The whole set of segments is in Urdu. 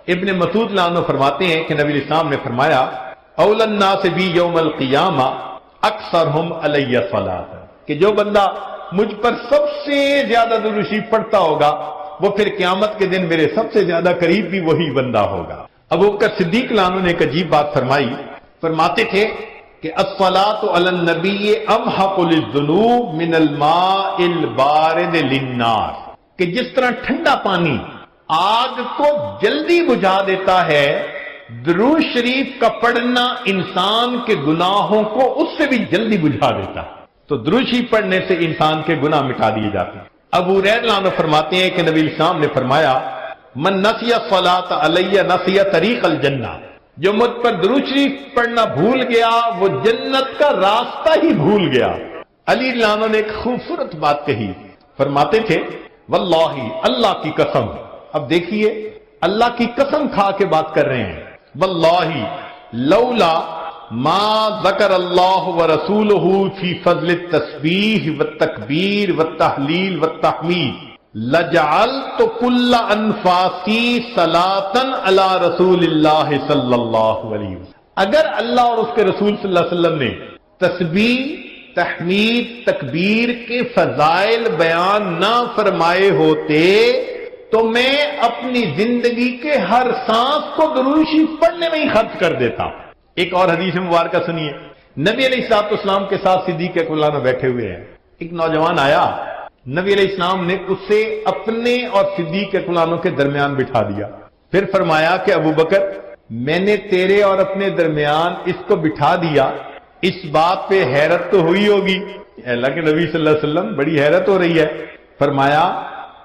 ابن مسعود رضی اللہ عنہ فرماتے ہیں کہ نبی اسلام نے فرمایا اولی الناس بی یوم القیامہ اکثرہم علی صلاۃ، کہ جو بندہ مجھ پر سب سے زیادہ درود شریف پڑھتا ہوگا وہ پھر قیامت کے دن میرے سب سے زیادہ قریب بھی وہی بندہ ہوگا۔ ابو بکر صدیق رضی اللہ عنہ نے ایک عجیب بات فرمائی، فرماتے تھے کہ الصلاۃ علی النبی امحق للذنوب من الماء البارد للنار، کہ جس طرح ٹھنڈا پانی آگ کو جلدی بجھا دیتا ہے، درود شریف کا پڑھنا انسان کے گناہوں کو اس سے بھی جلدی بجھا دیتا ہے۔ تو درود شریف پڑھنے سے انسان کے گناہ مٹا دیے جاتے ہیں۔ ابو ہریرہ رضی اللہ عنہ فرماتے ہیں کہ نبی اسلام نے فرمایا من نسی الصلاۃ علی نسی طریق الجنہ، جو مجھ پر درود شریف پڑھنا بھول گیا وہ جنت کا راستہ ہی بھول گیا۔ علی رضی اللہ عنہ نے ایک خوبصورت بات کہی، فرماتے تھے واللہ، اللہ کی قسم، اب دیکھیے اللہ کی قسم کھا کے بات کر رہے ہیں، واللہ لولا ما ذکر اللہ ورسولہ فی فضل التسبیح والتکبیر والتحلیل والتحمید لجعلت کل انفاسی صلاۃ علی رسول اللہ صلی اللہ علیہ وسلم، اگر اللہ اور اس کے رسول صلی اللہ علیہ وسلم نے تسبیح، تحمید، تکبیر کے فضائل بیان نہ فرمائے ہوتے تو میں اپنی زندگی کے ہر سانس کو درود شریف پڑھنے میں ہی خرچ کر دیتا۔ ایک اور حدیث مبارکہ سنیے، نبی علیہ الصلوۃ والسلام کے ساتھ صدیق اکبر میں بیٹھے ہوئے ہیں، ایک نوجوان آیا، نبی علیہ السلام نے اسے اپنے اور صدیق اکبر کے درمیان بٹھا دیا، پھر فرمایا کہ ابو بکر میں نے تیرے اور اپنے درمیان اس کو بٹھا دیا، اس بات پہ حیرت تو ہوئی ہوگی، اللہ کے نبی صلی اللہ علیہ وسلم بڑی حیرت ہو رہی ہے۔ فرمایا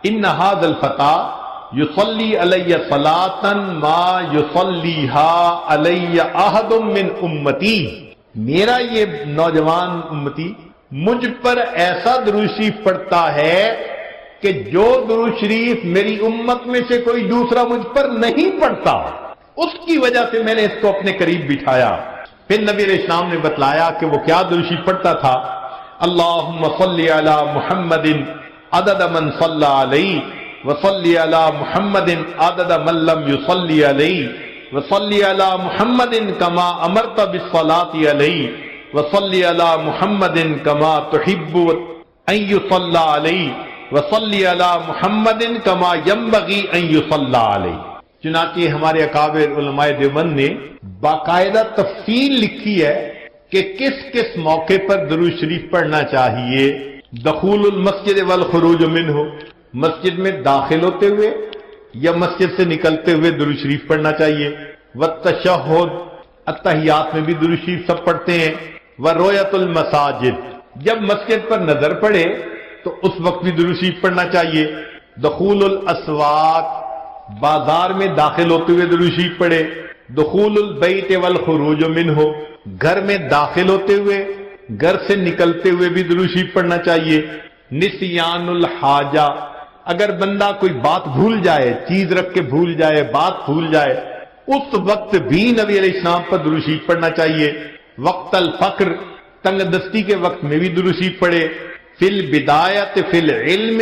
ان ھذا الفتى یصلی علی صلاۃ ما یصلیھا علی احد من امتی، میرا یہ نوجوان امتی مجھ پر ایسا درود شریف پڑھتا ہے کہ جو درود شریف میری امت میں سے کوئی دوسرا مجھ پر نہیں پڑھتا، اس کی وجہ سے میں نے اس کو اپنے قریب بٹھایا۔ پھر نبی علیہ السلام نے بتلایا کہ وہ کیا درود شریف پڑھتا تھا، اللہم صلی علی محمد عدد من صلی علیہ وصلی علی محمد عدد من لم یصلی علیہ وصلی علی محمد کما امرت بالصلاۃ علیہ وصلی علی محمد کما تحب ان یصلی علیہ وصلی علی محمد کما ینبغی ان یصلی علیہ۔ چنانچہ ہمارے اکابر علماء دیوبند نے باقاعدہ تفصیل لکھی ہے کہ کس کس موقع پر درود شریف پڑھنا چاہیے۔ دخول المسجد والخروج منہ، مسجد میں داخل ہوتے ہوئے یا مسجد سے نکلتے ہوئے درود شریف پڑھنا چاہیے، والتشہد، التحیات میں بھی درود شریف سب پڑھتے ہیں، ورؤیت المساجد، جب مسجد پر نظر پڑے تو اس وقت بھی درود شریف پڑھنا چاہیے، دخول الاسواق، بازار میں داخل ہوتے ہوئے درود شریف پڑھے، دخول البیت والخروج منہ، گھر میں داخل ہوتے ہوئے گھر سے نکلتے ہوئے بھی درود شریف پڑھنا چاہیے، نسیان الحاجہ، اگر بندہ کوئی بات بھول جائے، چیز رکھ کے بھول جائے، بات بھول جائے، اس وقت بھی نبی علیہ السلام پر درود شریف پڑھنا چاہیے، وقت الفقر، تنگ دستی کے وقت میں بھی درود شریف پڑھے، فی البدایت فی العلم،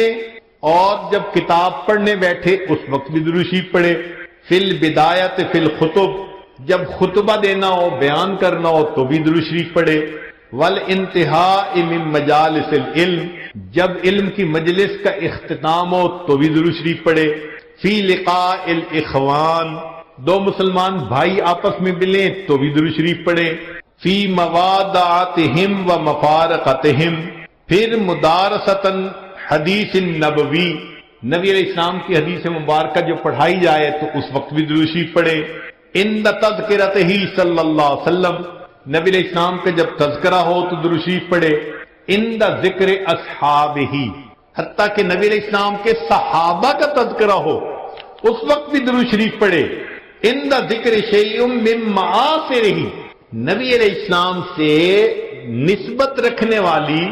اور جب کتاب پڑھنے بیٹھے اس وقت بھی درود شریف پڑھے، فی البدایت فی الخطب، جب خطبہ دینا ہو، بیان کرنا ہو تو بھی درود شریف پڑھے، والانتہاء من مجالس العلم، جب علم کی مجلس کا اختتام ہو تو بھی درود شریف پڑھے، فی لقاء الاخوان، دو مسلمان بھائی آپس میں ملیں تو بھی درود شریف پڑھے، فی موادعتہم و مفارقتہم، پھر مدارستاً حدیث النبوی، نبی علیہ السلام کی حدیث مبارکہ جو پڑھائی جائے تو اس وقت بھی درود شریف پڑھے، عند تذکرتہ صلی اللہ علیہ وسلم، نبی علیہ السلام کا جب تذکرہ ہو تو درود شریف پڑھے، عند ذکر اصحابہ، حتیٰ کہ نبی علیہ السلام کے صحابہ کا تذکرہ ہو اس وقت بھی درود شریف پڑھے، عند ذکر شیء من معاصرہ، نبی علیہ السلام سے نسبت رکھنے والی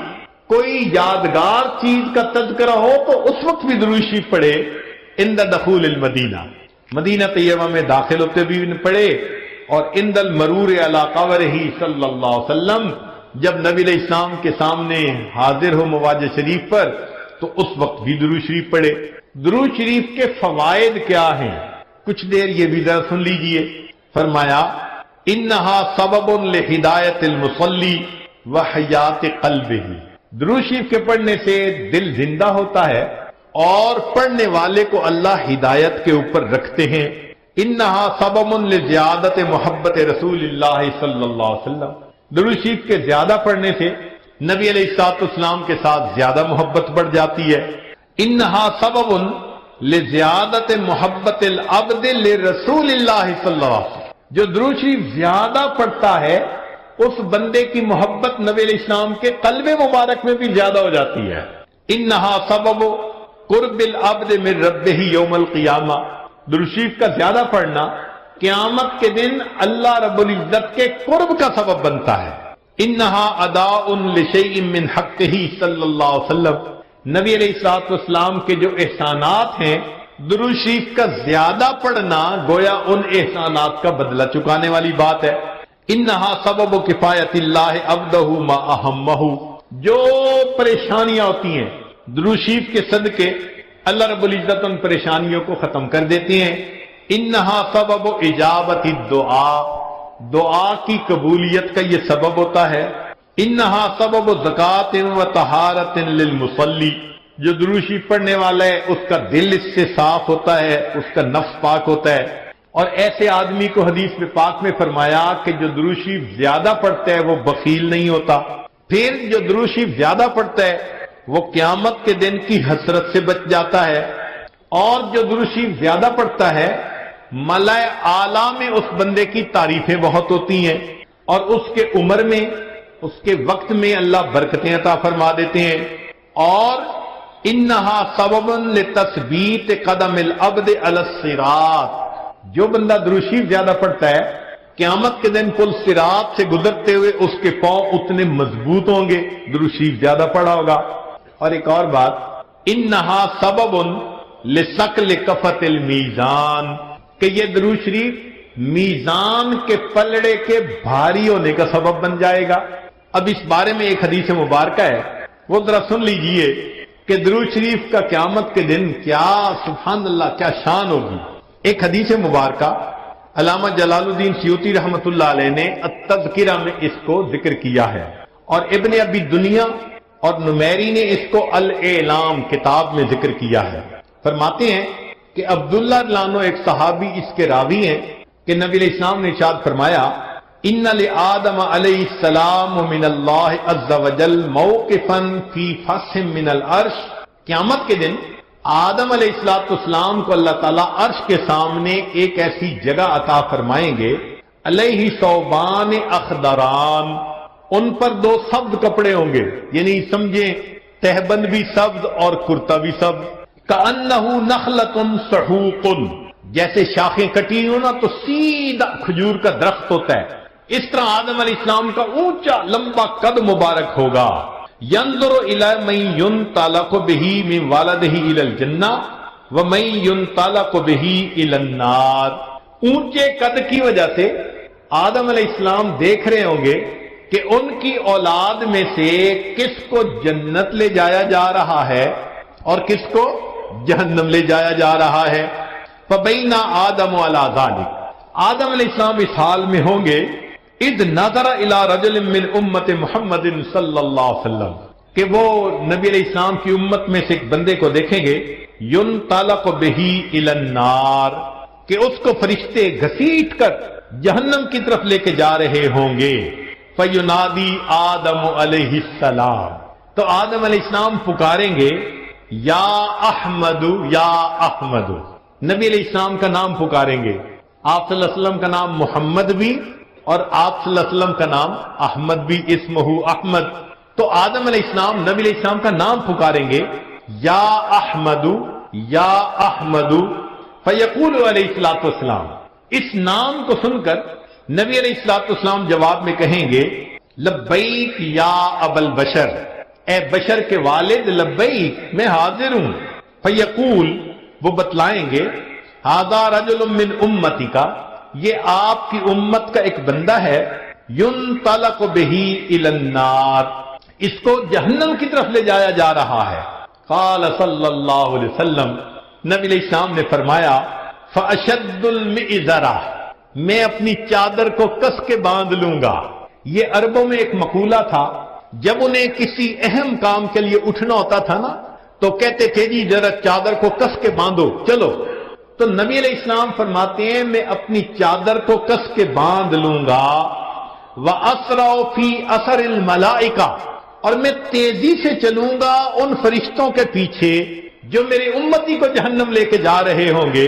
کوئی یادگار چیز کا تذکرہ ہو تو اس وقت بھی درود شریف پڑھے، عند دخول المدینہ، مدینہ طیبہ میں داخل ہوتے بھی پڑھے، اور عند المرور علی قبرہ صلی اللہ علیہ وسلم، جب نبی علیہ السلام کے سامنے حاضر ہو مواجہ شریف پر تو اس وقت بھی درود شریف پڑھے۔ درود شریف کے فوائد کیا ہیں؟ کچھ دیر یہ بھی ذرا سن لیجئے. فرمایا انہا سبب لہدایت المصلی وحیات قلبہ، درود شریف کے پڑھنے سے دل زندہ ہوتا ہے اور پڑھنے والے کو اللہ ہدایت کے اوپر رکھتے ہیں. انہا سبب لزیادت محبت رسول اللہ صلی اللہ علیہ وسلم، درود شریف کے زیادہ پڑھنے سے نبی علیہ الصلوۃ والسلام کے ساتھ زیادہ محبت بڑھ جاتی ہے. انہا سبب لزیادت محبت العبد لرسول اللہ صلی اللہ علیہ وسلم، جو درود شریف زیادہ پڑھتا ہے اس بندے کی محبت نبی علیہ السلام کے قلب مبارک میں بھی زیادہ ہو جاتی ہے. انہا سبب قرب العبد من ربہ یوم القیامہ، درود شریف کا زیادہ پڑھنا قیامت کے دن اللہ رب العزت کے قرب کا سبب بنتا ہے. انہا اداء لشیء من حقہ صلی اللہ علیہ وسلم، نبی علیہ الصلوۃ والسلام کے جو احسانات ہیں درود شریف کا زیادہ پڑھنا گویا ان احسانات کا بدلہ چکانے والی بات ہے. انہا سبب کفایت اللہ عبدہ ما اہمہ، جو پریشانیاں ہوتی ہیں درود شریف کے صدقے اللہ رب العزت ان پریشانیوں کو ختم کر دیتی ہیں. انہا سبب اجابت الدعاء، دعا کی قبولیت کا یہ سبب ہوتا ہے. انہا سبب زکوٰۃ و طہارت للمصلی، جو درود شریف پڑھنے والا ہے اس کا دل اس سے صاف ہوتا ہے، اس کا نفس پاک ہوتا ہے. اور ایسے آدمی کو حدیث میں پاک میں فرمایا کہ جو درود شریف زیادہ پڑھتا ہے وہ بخیل نہیں ہوتا. پھر جو درود شریف زیادہ پڑھتا ہے وہ قیامت کے دن کی حسرت سے بچ جاتا ہے. اور جو درود شریف زیادہ پڑھتا ہے ملائے اعلیٰ میں اس بندے کی تعریفیں بہت ہوتی ہیں، اور اس کے عمر میں اس کے وقت میں اللہ برکتیں عطا فرما دیتے ہیں. اور انہا سبب لتثبیت قدم العبد علی الصراط، جو بندہ درود شریف زیادہ پڑھتا ہے قیامت کے دن پل صراط سے گزرتے ہوئے اس کے پاؤں اتنے مضبوط ہوں گے، درود شریف زیادہ پڑھا ہوگا. اور ایک اور بات، انہا سبب لثقل کفۃ المیزان، کہ یہ درود شریف میزان کے پلڑے کے بھاری ہونے کا سبب بن جائے گا. اب اس بارے میں ایک حدیث مبارکہ ہے، وہ ذرا سن لیجئے کہ درود شریف کا قیامت کے دن کیا سبحان اللہ کیا شان ہوگی. ایک حدیث مبارکہ علامہ جلال الدین سیوطی رحمۃ اللہ علیہ نے التذکرہ میں اس کو ذکر کیا ہے، اور ابن ابی دنیا اور نمیری نے اس کو الاعلام کتاب میں ذکر کیا ہے. فرماتے ہیں کہ عبداللہ لانو ایک صحابی اس کے راوی ہیں کہ نبی علیہ السلام نے ارشاد فرمایا ان لآدم علیہ السلام من اللہ عز وجل موقفا فی فسح من العرش، قیامت کے دن آدم علیہ السلام کو اللہ تعالیٰ عرش کے سامنے ایک ایسی جگہ عطا فرمائیں گے علیہ ثوبان اخضران، ان پر دو سبز کپڑے ہوں گے، یعنی سمجھیں تہبند بھی سبز اور کرتا بھی سبز. کأنہ نخلۃ سحوق، جیسے شاخیں کٹی ہو نا تو سیدھا کھجور کا درخت ہوتا ہے، اس طرح آدم علیہ السلام کا اونچا لمبا قد مبارک ہوگا. ينظر الى من ينطلق به من والده الى الجنہ ومن ينطلق به الى النار، اونچے قد کی وجہ سے آدم علیہ السلام دیکھ رہے ہوں گے کہ ان کی اولاد میں سے کس کو جنت لے جایا جا رہا ہے اور کس کو جہنم لے جایا جا رہا ہے. فبین آدم علی ذلک، آدم علیہ السلام اس حال میں ہوں گے اذ نظر الی رجل من امت محمد صلی اللہ علیہ وسلم، کہ وہ نبی علیہ السلام کی امت میں سے ایک بندے کو دیکھیں گے ينطلق به الی النار، کہ اس کو فرشتے گھسیٹ کر جہنم کی طرف لے کے جا رہے ہوں گے. فینادی آدم علیہ السلام، تو آدم علیہ السلام پکاریں گے یا احمد یا احمد، نبی علیہ السلام کا نام پکاریں گے. آپ صلی اللہ علیہ وسلم کا نام محمد بھی اور آپ صلی اللہ علیہ وسلم کا نام احمد بھی، اسمہ احمد. تو آدم علیہ السلام نبی علیہ السلام کا نام پکاریں گے یا احمد یا احمد. فیقول علیہ الصلوۃ والسلام، اس نام کو سن کر نبی علیہ الصلوۃ والسلام جواب میں کہیں گے لبیک یا ابا البشر، اے بشر کے والد لبیک میں حاضر ہوں. فیقول، وہ بتلائیں گے ھذا رجل من امتی کا، یہ آپ کی امت کا ایک بندہ ہے ينطلق به الى النار، اس کو جہنم کی طرف لے جایا جا رہا ہے. قال صلی اللہ علیہ وسلم، نبی علیہ السلام نے فرمایا فَأَشَدُّ الْمِئْزَرَةَ، میں اپنی چادر کو کس کے باندھ لوں گا۔ یہ عربوں میں ایک مقولہ تھا، جب انہیں کسی اہم کام کے لیے اٹھنا ہوتا تھا نا تو کہتے تھے جی ذرا چادر کو کس کے باندھو چلو۔ تو نبی علیہ السلام فرماتے ہیں میں اپنی چادر کو کس کے باندھ لوں گا، وَأَسْرَعُ فِي أَثَرِ الْمَلَائِكَةِ، اور میں تیزی سے چلوں گا ان فرشتوں کے پیچھے جو میرے امتی کو جہنم لے کے جا رہے ہوں گے۔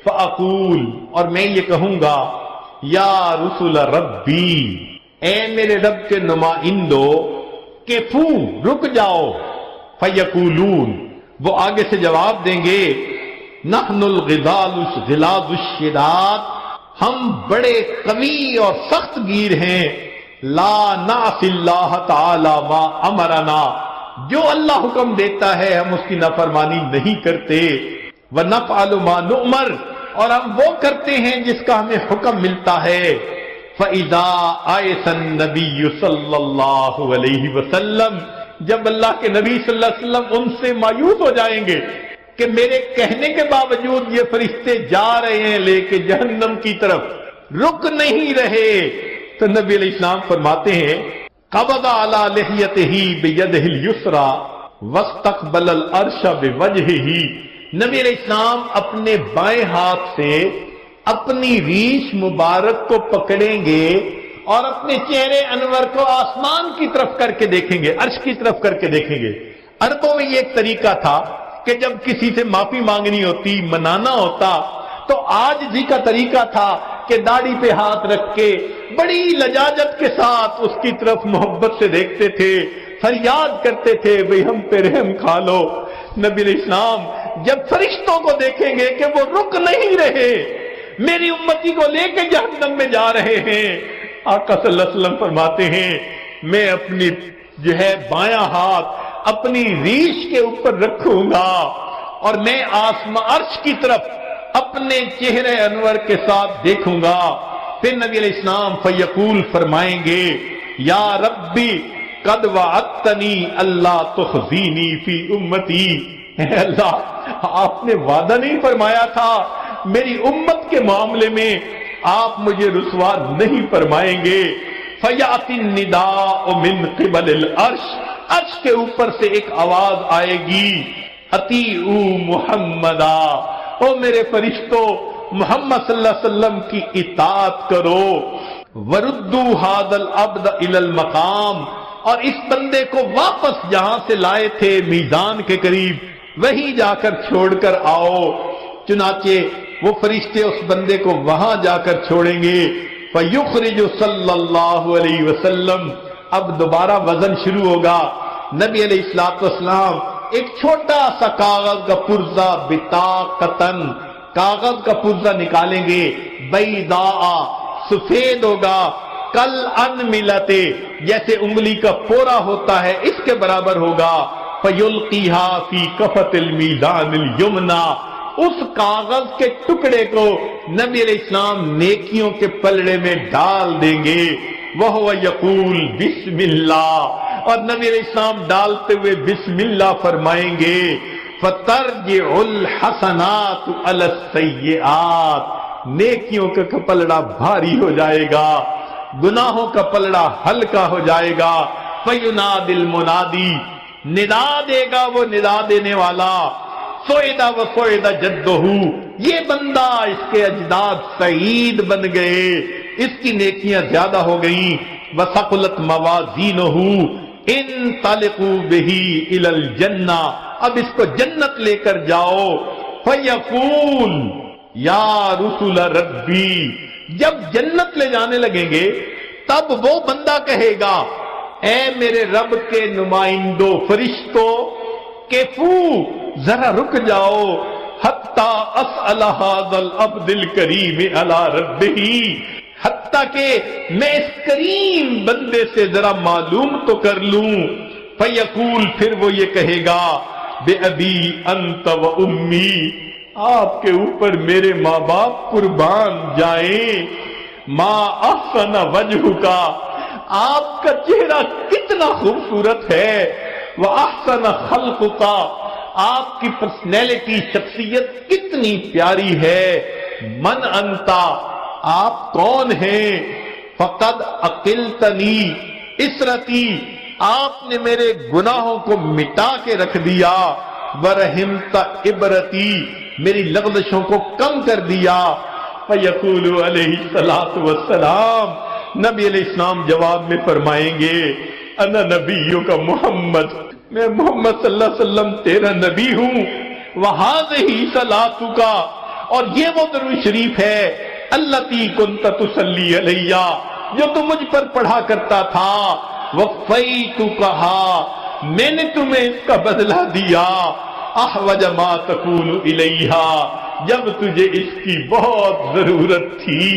فَأَقُولُ، اور میں یہ کہوں گا یا رسول ربی، اے میرے رب کے نمائندو، کفو، رک جاؤ۔ فَيَقُولُونَ، وہ آگے سے جواب دیں گے نحن الغلاظ الشداد، ہم بڑے قوی اور سخت گیر ہیں، لا نعصی اللہ تعالی ما امرنا، جو اللہ حکم دیتا ہے ہم اس کی نافرمانی نہیں کرتے، ونفعل ما نؤمر، اور ہم وہ کرتے ہیں جس کا ہمیں حکم ملتا ہے۔ فَإِذَا آیَسَ النَّبِيُّ صلی اللہ علیہ وسلم، جب اللہ کے نبی صلی اللہ علیہ وسلم ان سے مایوس ہو جائیں گے کہ میرے کہنے کے باوجود یہ فرشتے جا رہے ہیں لے کے جہنم کی طرف، رک نہیں رہے، تو نبی علیہ السلام فرماتے ہیں قبض علی لحیتہ بیدہ الیسری واستقبل العرش بوجہہ، نبی علیہ السلام اپنے بائیں ہاتھ سے اپنی ریش مبارک کو پکڑیں گے اور اپنے چہرے انور کو آسمان کی طرف کر کے دیکھیں گے، عرش کی طرف کر کے دیکھیں گے۔ عربوں میں یہ ایک طریقہ تھا کہ جب کسی سے معافی مانگنی ہوتی، منانا ہوتا، تو آج جی کا طریقہ تھا کہ داڑھی پہ ہاتھ رکھ کے بڑی لجاجت کے ساتھ اس کی طرف محبت سے دیکھتے تھے، فریاد کرتے تھے بھئی ہم پہ رحم کھا لو۔ نبی علیہ السلام جب فرشتوں کو دیکھیں گے کہ وہ رک نہیں رہے، میری امتی کو لے کے جہنم میں جا رہے ہیں، آقا صلی اللہ علیہ وسلم فرماتے ہیں میں اپنی بایاں ہاتھ اپنی ریش کے اوپر رکھوں گا اور میں آسمان عرش کی طرف اپنے چہرے انور کے ساتھ دیکھوں گا۔ پھر نبی علیہ السلام فیقول فرمائیں گے یا ربی قد وعدتنی اللہ تخزینی فی امتی، اے اللہ آپ نے وعدہ نہیں فرمایا تھا میری امت کے معاملے میں آپ مجھے رسوا نہیں فرمائیں گے۔ فیاتی النداء من قبل العرش، عرش کے اوپر سے ایک آواز آئے گی اطیعوا محمدا، او میرے فرشتوں محمد صلی اللہ علیہ وسلم کی اطاعت کرو، وردوا ھذا العبد الی المقام، اور اس بندے کو واپس جہاں سے لائے تھے میزان کے قریب وہیں جا کر چھوڑ کر آؤ۔ چنانچہ وہ فرشتے اس بندے کو وہاں جا کر چھوڑیں گے۔ فَيُخْرِجُ صلی اللہ علیہ وسلم، اب دوبارہ وزن شروع ہوگا۔ نبی علیہ السلام ایک چھوٹا سا کاغذ کا پرزہ بطاقتن، کاغذ کا پرزہ نکالیں گے، بیضاء، سفید ہوگا، کل انملتے، جیسے انگلی کا پورا ہوتا ہے اس کے برابر ہوگا۔ فَيُلْقِيهَا فِي كَفَةِ الْمِيزَانِ الْيُمْنَى، اس کاغذ کے ٹکڑے کو نبی علیہ السلام نیکیوں کے پلڑے میں ڈال دیں گے۔ وَهُوَ يَقُولُ بسم اللہ، اور نبی علیہ السلام ڈالتے ہوئے بسم اللہ فرمائیں گے۔ فَتَرْجِعُ الْحَسَنَاتُ عَلَى السَّيِّئَاتِ، نیکیوں کا پلڑا بھاری ہو جائے گا، گناہوں کا پلڑا ہلکا ہو جائے گا۔ فَيُنَادِ الْمُنَادِي، ندا دے گا وہ ندا دینے والا، سوئدہ و سوئدہ جدہ، یہ بندہ اس کے اجداد سعید بن گئے، اس کی نیکیاں زیادہ ہو گئیں۔ وثقلت موازینہ، انطلقوا بہ الی الجنہ، اب اس کو جنت لے کر جاؤ۔ فیقول یا رسول ربی، جب جنت لے جانے لگیں گے تب وہ بندہ کہے گا اے میرے رب کے نمائندوں فرشتوں، کیفو ذرا رک جاؤ، حتی اسأل ھذا العبد الکریم علی ربہ، حتیٰ کہ میں اس کریم بندے سے ذرا معلوم تو کر لوں۔ فیقول، پھر وہ یہ کہے گا بے ابی انت و امی، آپ کے اوپر میرے ماں باپ قربان جائیں، ما احسن وجہ کا، آپ کا چہرہ کتنا خوبصورت ہے، وَأَحْسَنَ خَلْقُكَ، آپ کی پرسنالٹی شخصیت کتنی پیاری ہے، من انتا، آپ کون ہیں؟ فقد عقلتنی اسرتی، آپ نے میرے گناہوں کو مٹا کے رکھ دیا، ورحمت عبرتی، میری لغزشوں کو کم کر دیا۔ فیقول علیہ الصلوۃ والسلام، نبی علیہ السلام جواب میں فرمائیں گے، انا نبیوں کا محمد، میں محمد صلی اللہ علیہ وسلم تیرا نبی ہوں، وہذہ صلاتک، اور یہ وہ درود شریف ہے التی کنت تصلی علیہ، جو تم مجھ پر پڑھا کرتا تھا، وفیتکھا، میں نے تمہیں اس کا بدلہ دیا، احوج ما تکون الیہ، جب تجھے اس کی بہت ضرورت تھی۔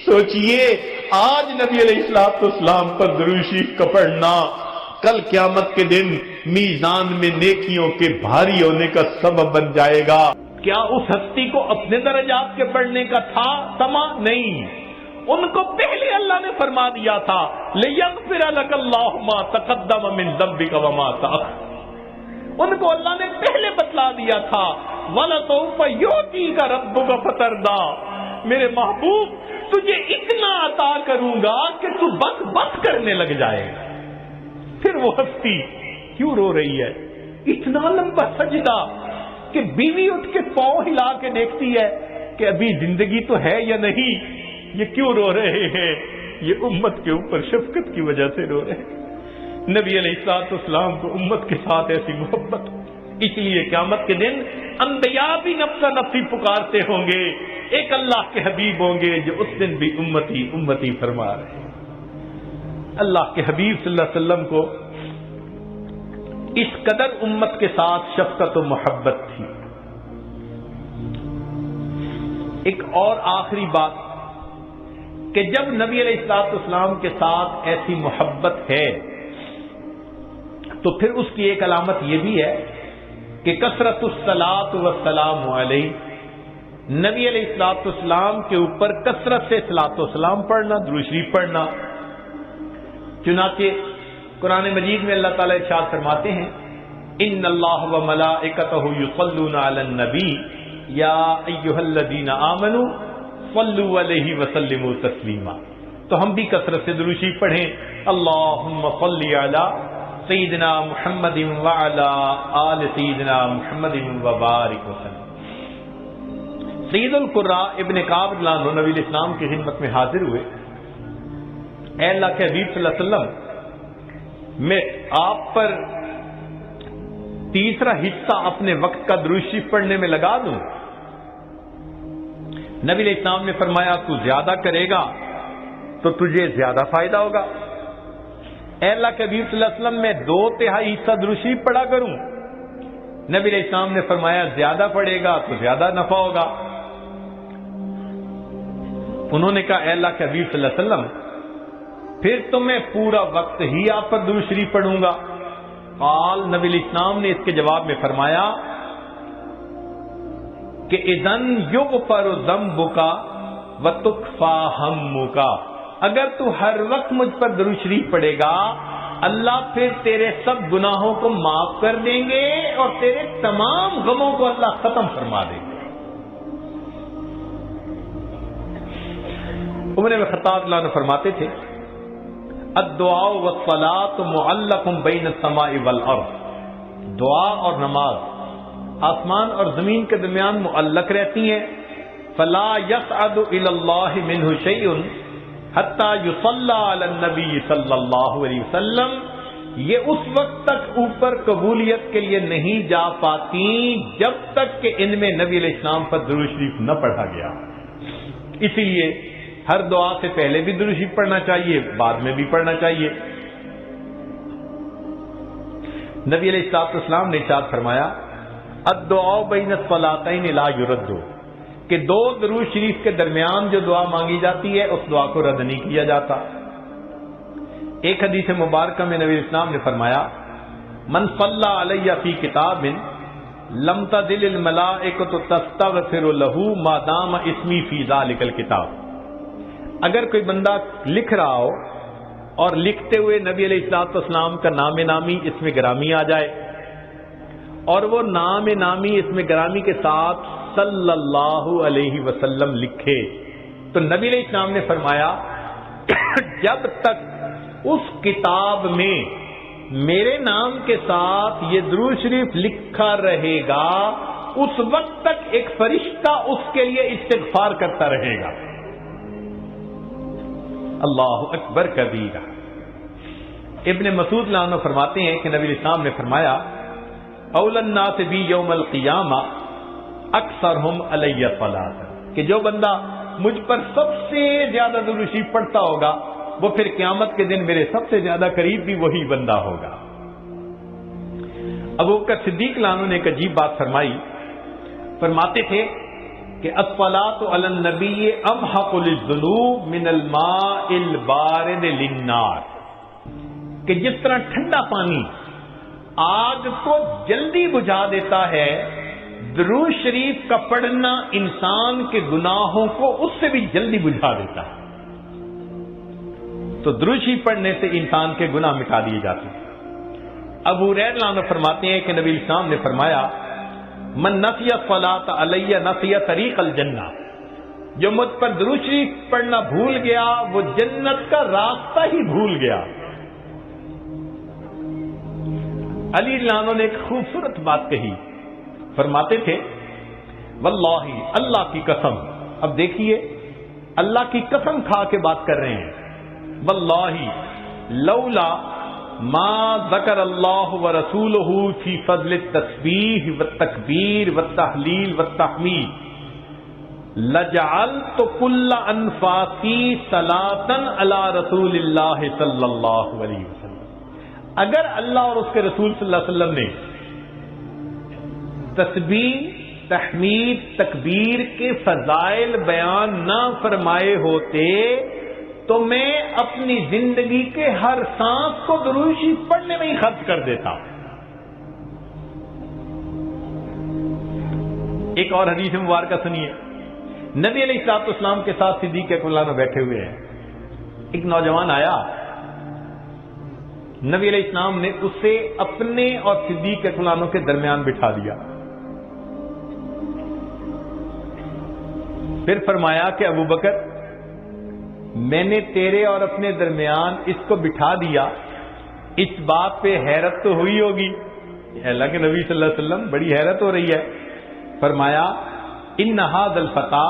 سوچئے آج نبی علیہ السلام پر درود شریف کا پڑھنا کل قیامت کے دن میزان میں نیکیوں کے بھاری ہونے کا سبب بن جائے گا۔ کیا اس ہستی کو اپنے درجات کے پڑھنے کا تھا سما؟ نہیں، ان کو پہلے اللہ نے فرما دیا تھا لِيَغْفِرَ لَكَ اللَّهُ مَا تَقَدَّمَ مِن ذَنبِكَ وَمَا تَأَخَّرَ، ان کو اللہ نے پہلے بتلا دیا تھا وَلَسَوْفَ يُعْطِيكَ رَبُّكَ فَتَرْضَىٰ، میرے محبوب تجھے اتنا عطا کروں گا کہ تو بس بس کرنے لگ جائے گا۔ پھر وہ ہستی کیوں رو رہی ہے؟ اتنا لمبا سجدہ کہ بیوی اٹھ کے پاؤں ہلا کے دیکھتی ہے کہ ابھی زندگی تو ہے یا نہیں۔ یہ کیوں رو رہے ہیں؟ یہ امت کے اوپر شفقت کی وجہ سے رو رہے ہیں۔ نبی علیہ الصلوۃ والسلام کو امت کے ساتھ ایسی محبت، اس لیے قیامت کے دن انبیاء بھی نفسا نفسی پکارتے ہوں گے، ایک اللہ کے حبیب ہوں گے جو اس دن بھی امتی امتی فرما رہے ہیں۔ اللہ کے حبیب صلی اللہ علیہ وسلم کو اس قدر امت کے ساتھ شفقت و محبت تھی۔ ایک اور آخری بات کہ جب نبی علیہ الصلوۃ والسلام کے ساتھ ایسی محبت ہے تو پھر اس کی ایک علامت یہ بھی ہے کہ کثرت الصلاۃ والسلام علیہ، نبی علیہ الصلوۃ والسلام کے اوپر کثرت سے صلاۃ و سلام پڑھنا، درود شریف پڑھنا۔ چنانچہ قرآن مجید میں اللہ تعالیٰ ارشاد فرماتے ہیں ان اللہ وملائکتہ یصلون علی النبی یا ایھا الذین آمنوا صلوا علیہ وسلموا تسلیما۔ تو ہم بھی کثرت سے درود شریف پڑھیں، اللہم صلی علی سیدنا محمد وعلی آل سیدنا محمد وبارک وسلم۔ سید القراء ابن کعب رضی اللہ عنہ نبی علیہ السلام کی خدمت میں حاضر ہوئے، اے اللہ کے حبیب صلی اللہ علیہ وسلم، میں آپ پر تیسرا حصہ اپنے وقت کا درود شریف پڑھنے میں لگا دوں؟ نبی علیہ السلام نے فرمایا تو زیادہ کرے گا تو تجھے زیادہ فائدہ ہوگا۔ اے اللہ کے حبیب صلی اللہ علیہ وسلم، میں 2/3 حصہ درود شریف پڑھا کروں؟ نبی علیہ السلام نے فرمایا زیادہ پڑھے گا تو زیادہ نفع ہوگا۔ انہوں نے کہا اے اللہ کے حبیب صلی اللہ علیہ وسلم، پھر تو میں پورا وقت ہی آپ پر درود شریف پڑھوں گا۔ قال، نبی علیہ السلام نے اس کے جواب میں فرمایا کہ اذن یغفر ذنبک وتکفی ہمک، اگر تو ہر وقت مجھ پر درود شریف پڑھے گا اللہ پھر تیرے سب گناہوں کو معاف کر دیں گے اور تیرے تمام غموں کو اللہ ختم فرما دیں گے۔ عمر بن خطاب اللہ عنہ فرماتے تھے الدعاء والصلاة معلق بین السماء والارض، دعا اور نماز آسمان اور زمین کے درمیان معلق رہتی ہیں، فلا يصعد الى اللہ منہ شیء حتی یصلی علی النبی صلی اللہ علیہ وسلم، یہ اس وقت تک اوپر قبولیت کے لیے نہیں جا پاتی جب تک کہ ان میں نبی علیہ السلام پر درود شریف نہ پڑھا گیا۔ اسی لیے ہر دعا سے پہلے بھی درود شریف پڑھنا چاہیے، بعد میں بھی پڑھنا چاہیے۔ نبی علیہ السلام نے ارشاد فرمایا الدعاء بین الصلاتین لا یرد، کہ 2 درود شریف کے درمیان جو دعا مانگی جاتی ہے اس دعا کو رد نہیں کیا جاتا۔ ایک حدیث مبارکہ میں نبی اسلام نے فرمایا من صلی علی فی کتاب لم تزل الملائکۃ تستغفر له ما دام اسمی فی ذلک الکتاب، اگر کوئی بندہ لکھ رہا ہو اور لکھتے ہوئے نبی علیہ الصلوۃ والسلام کا نام نامی اس میں گرامی آ جائے اور وہ نام نامی اس میں گرامی کے ساتھ صلی اللہ علیہ وسلم لکھے. تو نبی علیہ السلام نے فرمایا جب تک اس کتاب میں میرے نام کے ساتھ یہ درود شریف لکھا رہے گا اس وقت تک ایک فرشتہ اس کے لیے استغفار کرتا رہے گا. اللہ اکبر کبیرہ. ابن مسعود رضی اللہ عنہ فرماتے ہیں کہ نبی علیہ السلام نے فرمایا اول الناس بی یوم القیامہ اکثرہم علی الصلاۃ، کہ جو بندہ مجھ پر سب سے زیادہ درود شریف پڑھتا ہوگا وہ پھر قیامت کے دن میرے سب سے زیادہ قریب بھی وہی بندہ ہوگا. ابو بکر صدیق رضی اللہ عنہ نے ایک عجیب بات فرمائی. فرماتے تھے کہ الصلاۃ علی النبی امحق للذنوب من الماء البارد للنار، کہ جس طرح ٹھنڈا پانی آگ کو جلدی بجھا دیتا ہے، درود شریف کا پڑھنا انسان کے گناہوں کو اس سے بھی جلدی بجھا دیتا ہے. تو درود شریف پڑھنے سے انسان کے گناہ مٹا دیے جاتے ہیں. ابو ہریرہ رضی اللہ عنہ فرماتے ہیں کہ نبی علیہ السلام نے فرمایا من نسی الصلاۃ علی نسی طریق الجنہ، جو مجھ پر درود شریف پڑھنا بھول گیا وہ جنت کا راستہ ہی بھول گیا. علی رضی اللہ عنہ نے ایک خوبصورت بات کہی. فرماتے تھے واللہ، اللہ کی قسم، اب دیکھیے اللہ کی قسم کھا کے بات کر رہے ہیں، واللہ لولا ما ذکر اللہ ورسولہ فی فضل التسبیح والتکبیر والتحلیل والتحمید لجعلت کل انفاسی صلاۃ علی رسول اللہ صلی اللہ علیہ وسلم. اگر اللہ اور اس کے رسول صلی اللہ علیہ وسلم نے تسبیح، تحمید، تکبیر کے فضائل بیان نہ فرمائے ہوتے تو میں اپنی زندگی کے ہر سانس کو درود شریف پڑھنے میں ہی خرچ کر دیتا. ایک اور حدیث مبارکہ سنیے. نبی علیہ الصلوۃ والسلام کے ساتھ صدیق اکبر میں بیٹھے ہوئے ہیں. ایک نوجوان آیا، نبی علیہ السلام نے اسے اپنے اور صدیق اکبر کے درمیان بٹھا دیا. پھر فرمایا کہ ابو بکر، میں نے تیرے اور اپنے درمیان اس کو بٹھا دیا، اس بات پہ حیرت تو ہوئی ہوگی. اللہ کے نبی صلی اللہ علیہ وسلم بڑی حیرت ہو رہی ہے. فرمایا ان ھذا الفتى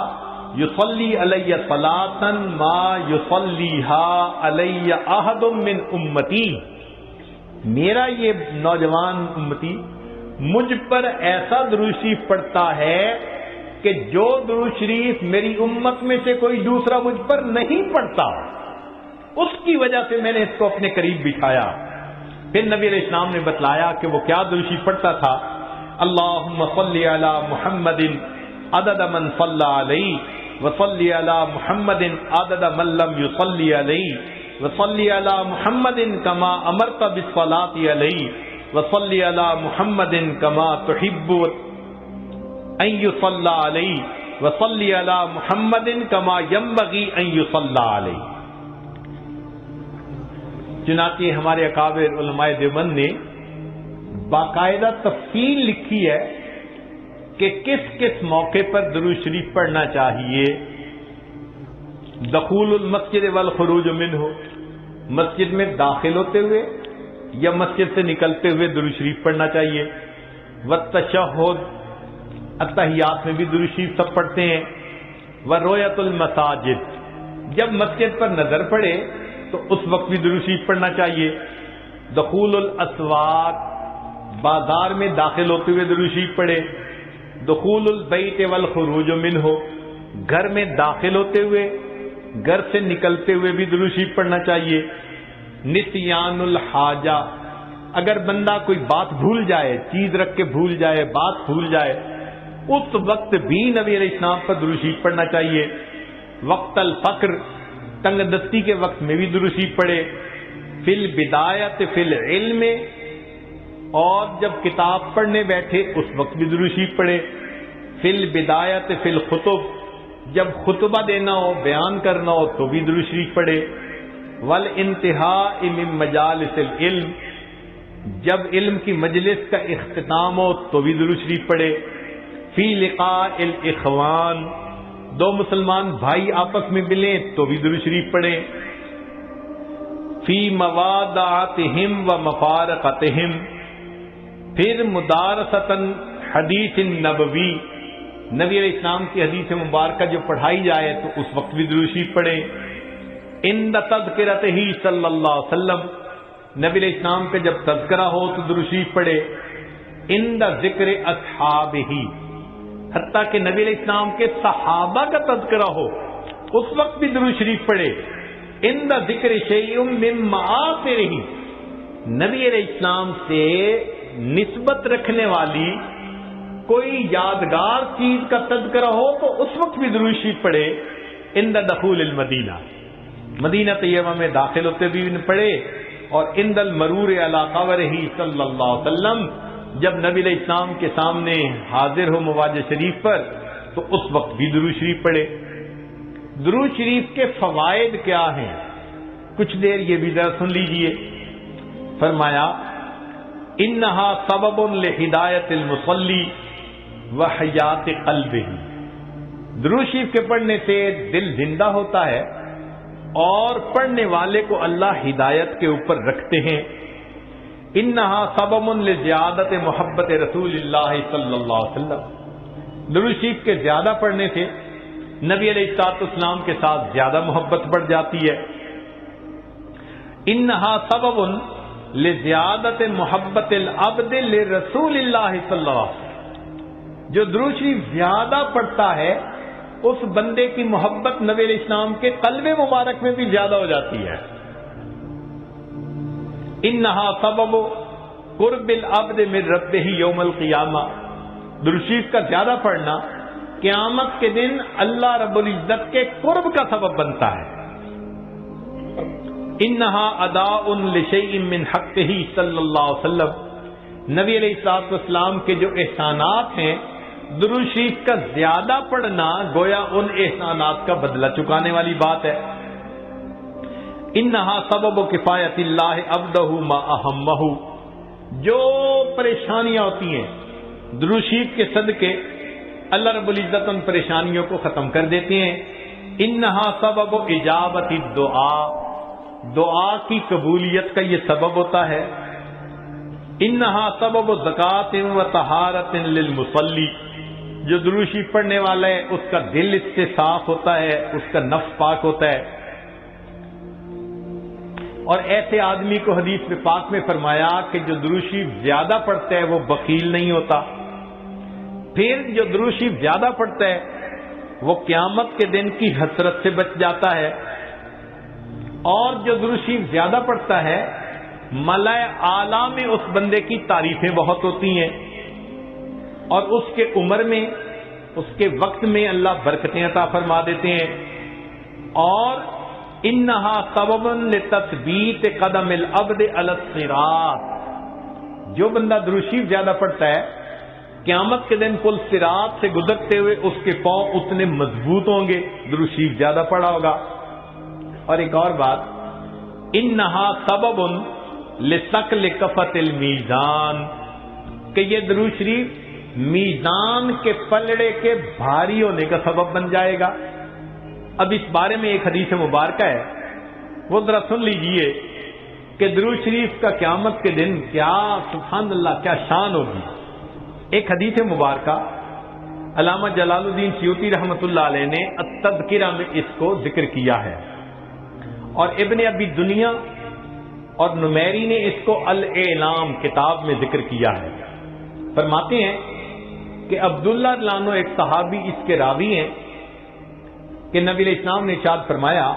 یصلی علی صلاۃ ما یصلیھا علی احد من امتی، میرا یہ نوجوان امتی مجھ پر ایسا درود شریف پڑھتا ہے کہ جو درود شریف میری امت میں سے کوئی دوسرا مجھ پر نہیں پڑھتا. اس کی وجہ سے میں نے اس کو اپنے قریب بٹھایا. پھر نبی علیہ السلام نے بتلایا کہ وہ کیا درود شریف پڑھتا تھا. اللہم صلی علی محمد عدد من صلی علیہ وصلی علی محمد عدد من لم یصلی علیہ وصلی علی محمد کما امرت بالصلاۃ علیہ وصلی علی محمد کما تحب ان یصلی علیہ وصلی علی محمد کما ینبغی ان یصلی علیہ. چنانچہ ہمارے اکابر علماء دیوبند نے باقاعدہ تفصیل لکھی ہے کہ کس کس موقع پر درود شریف پڑھنا چاہیے. دخول المسجد والخروج منہ، مسجد میں داخل ہوتے ہوئے یا مسجد سے نکلتے ہوئے درود شریف پڑھنا چاہیے. والتشہد، اتحیات میں بھی درود شریف سب پڑھتے ہیں. ورؤیت المساجد، جب مسجد پر نظر پڑے تو اس وقت بھی درود شریف پڑھنا چاہیے. دخول الاسواق، بازار میں داخل ہوتے ہوئے درود شریف پڑھے. دخول البیت والخروج منہ، گھر میں داخل ہوتے ہوئے گھر سے نکلتے ہوئے بھی درود شریف پڑھنا چاہیے. نسیان الحاجہ، اگر بندہ کوئی بات بھول جائے، چیز رکھ کے بھول جائے، بات بھول جائے، اس وقت بھی نبی علیہ السلام پر درود شریف پڑھنا چاہیے. وقت الفقر، تنگ دستی کے وقت میں بھی درود شریف پڑھے. فی البدایت فی العلم، اور جب کتاب پڑھنے بیٹھے اس وقت بھی درود شریف پڑھے. فی البدایت فی الخطب، جب خطبہ دینا ہو، بیان کرنا ہو تو بھی درود شریف پڑھے. والانتہاء من مجالس العلم، جب علم کی مجلس کا اختتام ہو تو بھی درود شریف پڑھے. فی لقاء الاخوان، دو مسلمان بھائی آپس میں ملیں تو بھی درود شریف پڑھیں. فی موادعتہم و مفارقتہم، پھر مدارستاً حدیث نبوی، نبی علیہ السلام کی حدیث مبارکہ جو پڑھائی جائے تو اس وقت بھی درود شریف پڑھیں. عند تذکرتہ صلی اللہ علیہ وسلم، نبی علیہ السلام کا جب تذکرہ ہو تو درود شریف پڑھے. عند ذکر اصحابہ، حتیٰ کہ نبی علیہ السلام کے صحابہ کا تذکرہ ہو اس وقت بھی درود شریف پڑھے. عند ذکر شیء من معاصرہ، نبی علیہ السلام سے نسبت رکھنے والی کوئی یادگار چیز کا تذکرہ ہو تو اس وقت بھی درود شریف پڑھے. عند دخول المدینہ، مدینہ طیبہ میں داخل ہوتے بھی پڑھے. اور عند المرور علی قبرہ صلی اللہ علیہ وسلم، جب نبی علیہ السلام کے سامنے حاضر ہو مواجہ شریف پر تو اس وقت بھی درود شریف پڑھے. درود شریف کے فوائد کیا ہیں؟ کچھ دیر یہ بھی ذرا سن لیجئے. فرمایا انہا سبب لہدایت المصلی وحیات قلبہ، درود شریف کے پڑھنے سے دل زندہ ہوتا ہے اور پڑھنے والے کو اللہ ہدایت کے اوپر رکھتے ہیں. انہا سبب لزیادت محبت رسول اللہ صلی اللہ علیہ وسلم، درود شریف کے زیادہ پڑھنے سے نبی علیہ الصلوۃ والسلام کے ساتھ زیادہ محبت بڑھ جاتی ہے. انہا سبب لزیادت محبت العبد لرسول اللہ صلی اللہ علیہ وسلم، جو درود شریف زیادہ پڑھتا ہے اس بندے کی محبت نبی علیہ السلام کے قلب مبارک میں بھی زیادہ ہو جاتی ہے. انہا سبب قرب العبد من ربہ یوم القیامہ، درود شریف کا زیادہ پڑھنا قیامت کے دن اللہ رب العزت کے قرب کا سبب بنتا ہے. انہا اداء لشیء من حقہ صلی اللہ علیہ وسلم، نبی علیہ الصلوۃ والسلام کے جو احسانات ہیں درود شریف کا زیادہ پڑھنا گویا ان احسانات کا بدلہ چکانے والی بات ہے. انہا سبب کفایت اللہ عبدہ ما اہمہ، جو پریشانیاں ہوتی ہیں درود شریف کے صدقے اللہ رب العزت ان پریشانیوں کو ختم کر دیتے ہیں. انہا سبب اجابت الدعاء، دعا کی قبولیت کا یہ سبب ہوتا ہے. انہا سبب زکات و طہارت للمصلی، جو درود شریف پڑھنے والا ہے اس کا دل اس سے صاف ہوتا ہے، اس کا نفس پاک ہوتا ہے. اور ایسے آدمی کو حدیث میں پاک میں فرمایا کہ جو درود شریف زیادہ پڑھتا ہے وہ بخیل نہیں ہوتا. پھر جو درود شریف زیادہ پڑھتا ہے وہ قیامت کے دن کی حسرت سے بچ جاتا ہے. اور جو درود شریف زیادہ پڑھتا ہے ملائے اعلیٰ میں اس بندے کی تعریفیں بہت ہوتی ہیں، اور اس کے عمر میں اس کے وقت میں اللہ برکتیں عطا فرما دیتے ہیں. اور انہا سبب لتثبیت قدم العبد علی الصراط، جو بندہ درود شریف زیادہ پڑھتا ہے قیامت کے دن پل صراط سے گزرتے ہوئے اس کے پاؤں اتنے مضبوط ہوں گے، درود شریف زیادہ پڑھا ہوگا. اور ایک اور بات، انہا سبب لثقل کفۃ المیزان، کہ یہ درود شریف میزان کے پلڑے کے بھاری ہونے کا سبب بن جائے گا. اب اس بارے میں ایک حدیث مبارکہ ہے، وہ ذرا سن لیجئے کہ درود شریف کا قیامت کے دن کیا سبحان اللہ کیا شان ہوگی. ایک حدیث مبارکہ علامہ جلال الدین سیوطی رحمۃ اللہ علیہ نے التذکرہ میں اس کو ذکر کیا ہے، اور ابن ابی دنیا اور نمیری نے اس کو الاعلام کتاب میں ذکر کیا ہے. فرماتے ہیں کہ عبداللہ لانو ایک صحابی اس کے راوی ہیں کہ نبی علیہ السلام نے ارشاد فرمایا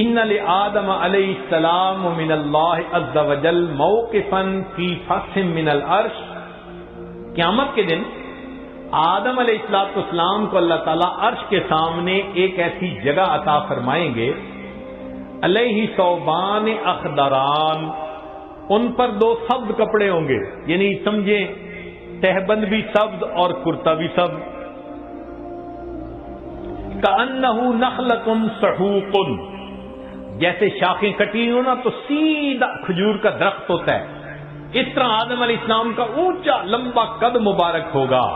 ان لآدم علیہ السلام من اللہ عز وجل موقفا فی فصح من العرش، قیامت کے دن آدم علیہ السلام کو اللہ تعالیٰ عرش کے سامنے ایک ایسی جگہ عطا فرمائیں گے، علیہ ثوبان اخضران، ان پر دو سبز کپڑے ہوں گے، یعنی سمجھیں تہبند بھی سبز اور کرتا بھی سبز. کأنہ نخلۃ سحوق، جیسے شاخیں کٹی ہو نا تو سیدھا کھجور کا درخت ہوتا ہے، اس طرح آدم علیہ السلام کا اونچا لمبا قد مبارک ہوگا.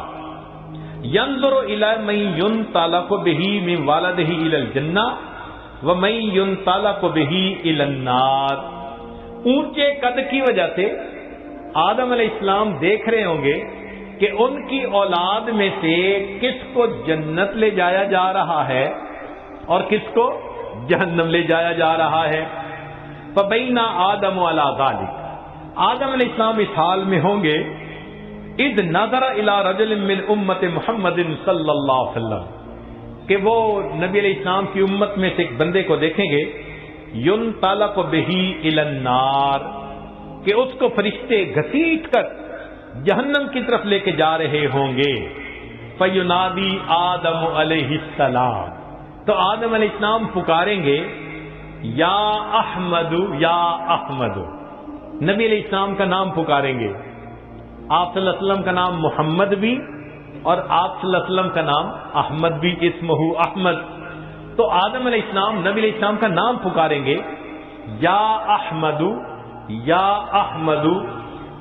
ينظر الى من ينطلق به من والده الى الجنہ ومن ينطلق به الى النار. اونچے قد کی وجہ سے آدم علیہ السلام دیکھ رہے ہوں گے کہ ان کی اولاد میں سے کس کو جنت لے جایا جا رہا ہے اور کس کو جہنم لے جایا جا رہا ہے. فبینا آدم علی ذلک، آدم علیہ السلام اس حال میں ہوں گے اذ نظر الی رجل من امت محمد صلی اللہ علیہ وسلم، کہ وہ نبی علیہ السلام کی امت میں سے ایک بندے کو دیکھیں گے ينطلق به الی النار، کہ اس کو فرشتے گھسیٹ کر جہنم کی طرف لے کے جا رہے ہوں گے. فینادی آدم علیہ السلام، تو آدم علیہ السلام پکاریں گے یا احمد یا احمد، نبی علیہ السلام کا نام پکاریں گے. آپ صلی اللہ علیہ وسلم کا نام محمد بھی اور آپ صلی اللہ علیہ وسلم کا نام احمد بھی، اسمہ احمد. تو آدم علیہ السلام نبی علیہ السلام کا نام پکاریں گے یا احمد یا احمد.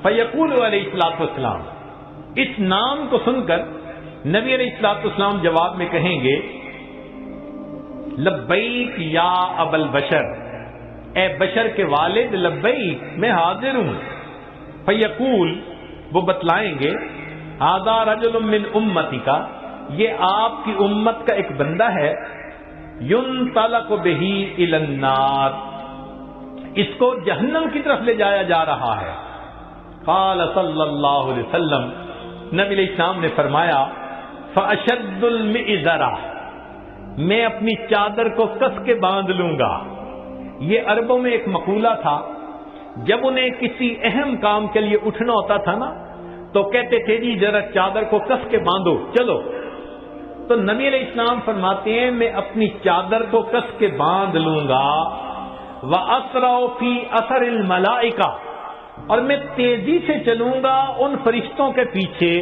فیقول علیہ الصلوۃ والسلام، اس نام کو سن کر نبی علیہ الصلوۃ والسلام جواب میں کہیں گے لبیک یا ابا البشر، اے بشر کے والد لبیک، میں حاضر ہوں. فیقول، وہ بتلائیں گے ھذا رجل من امتی کا، یہ آپ کی امت کا ایک بندہ ہے، ينطلق به الى النار، اس کو جہنم کی طرف لے جایا جا رہا ہے. قال صلی اللہ علیہ وسلم، نبی علیہ السلام نے فرمایا فاشد المئزرہ، میں اپنی چادر کو کس کے باندھ لوں گا. یہ عربوں میں ایک مقولہ تھا، جب انہیں کسی اہم کام کے لیے اٹھنا ہوتا تھا نا تو کہتے تھے جی ذرا چادر کو کس کے باندھو چلو. تو نبی علیہ السلام فرماتے ہیں میں اپنی چادر کو کس کے باندھ لوں گا. وَأَسْرَعُ فِي أَثَرِ الْمَلَائِكَةِ، اور میں تیزی سے چلوں گا ان فرشتوں کے پیچھے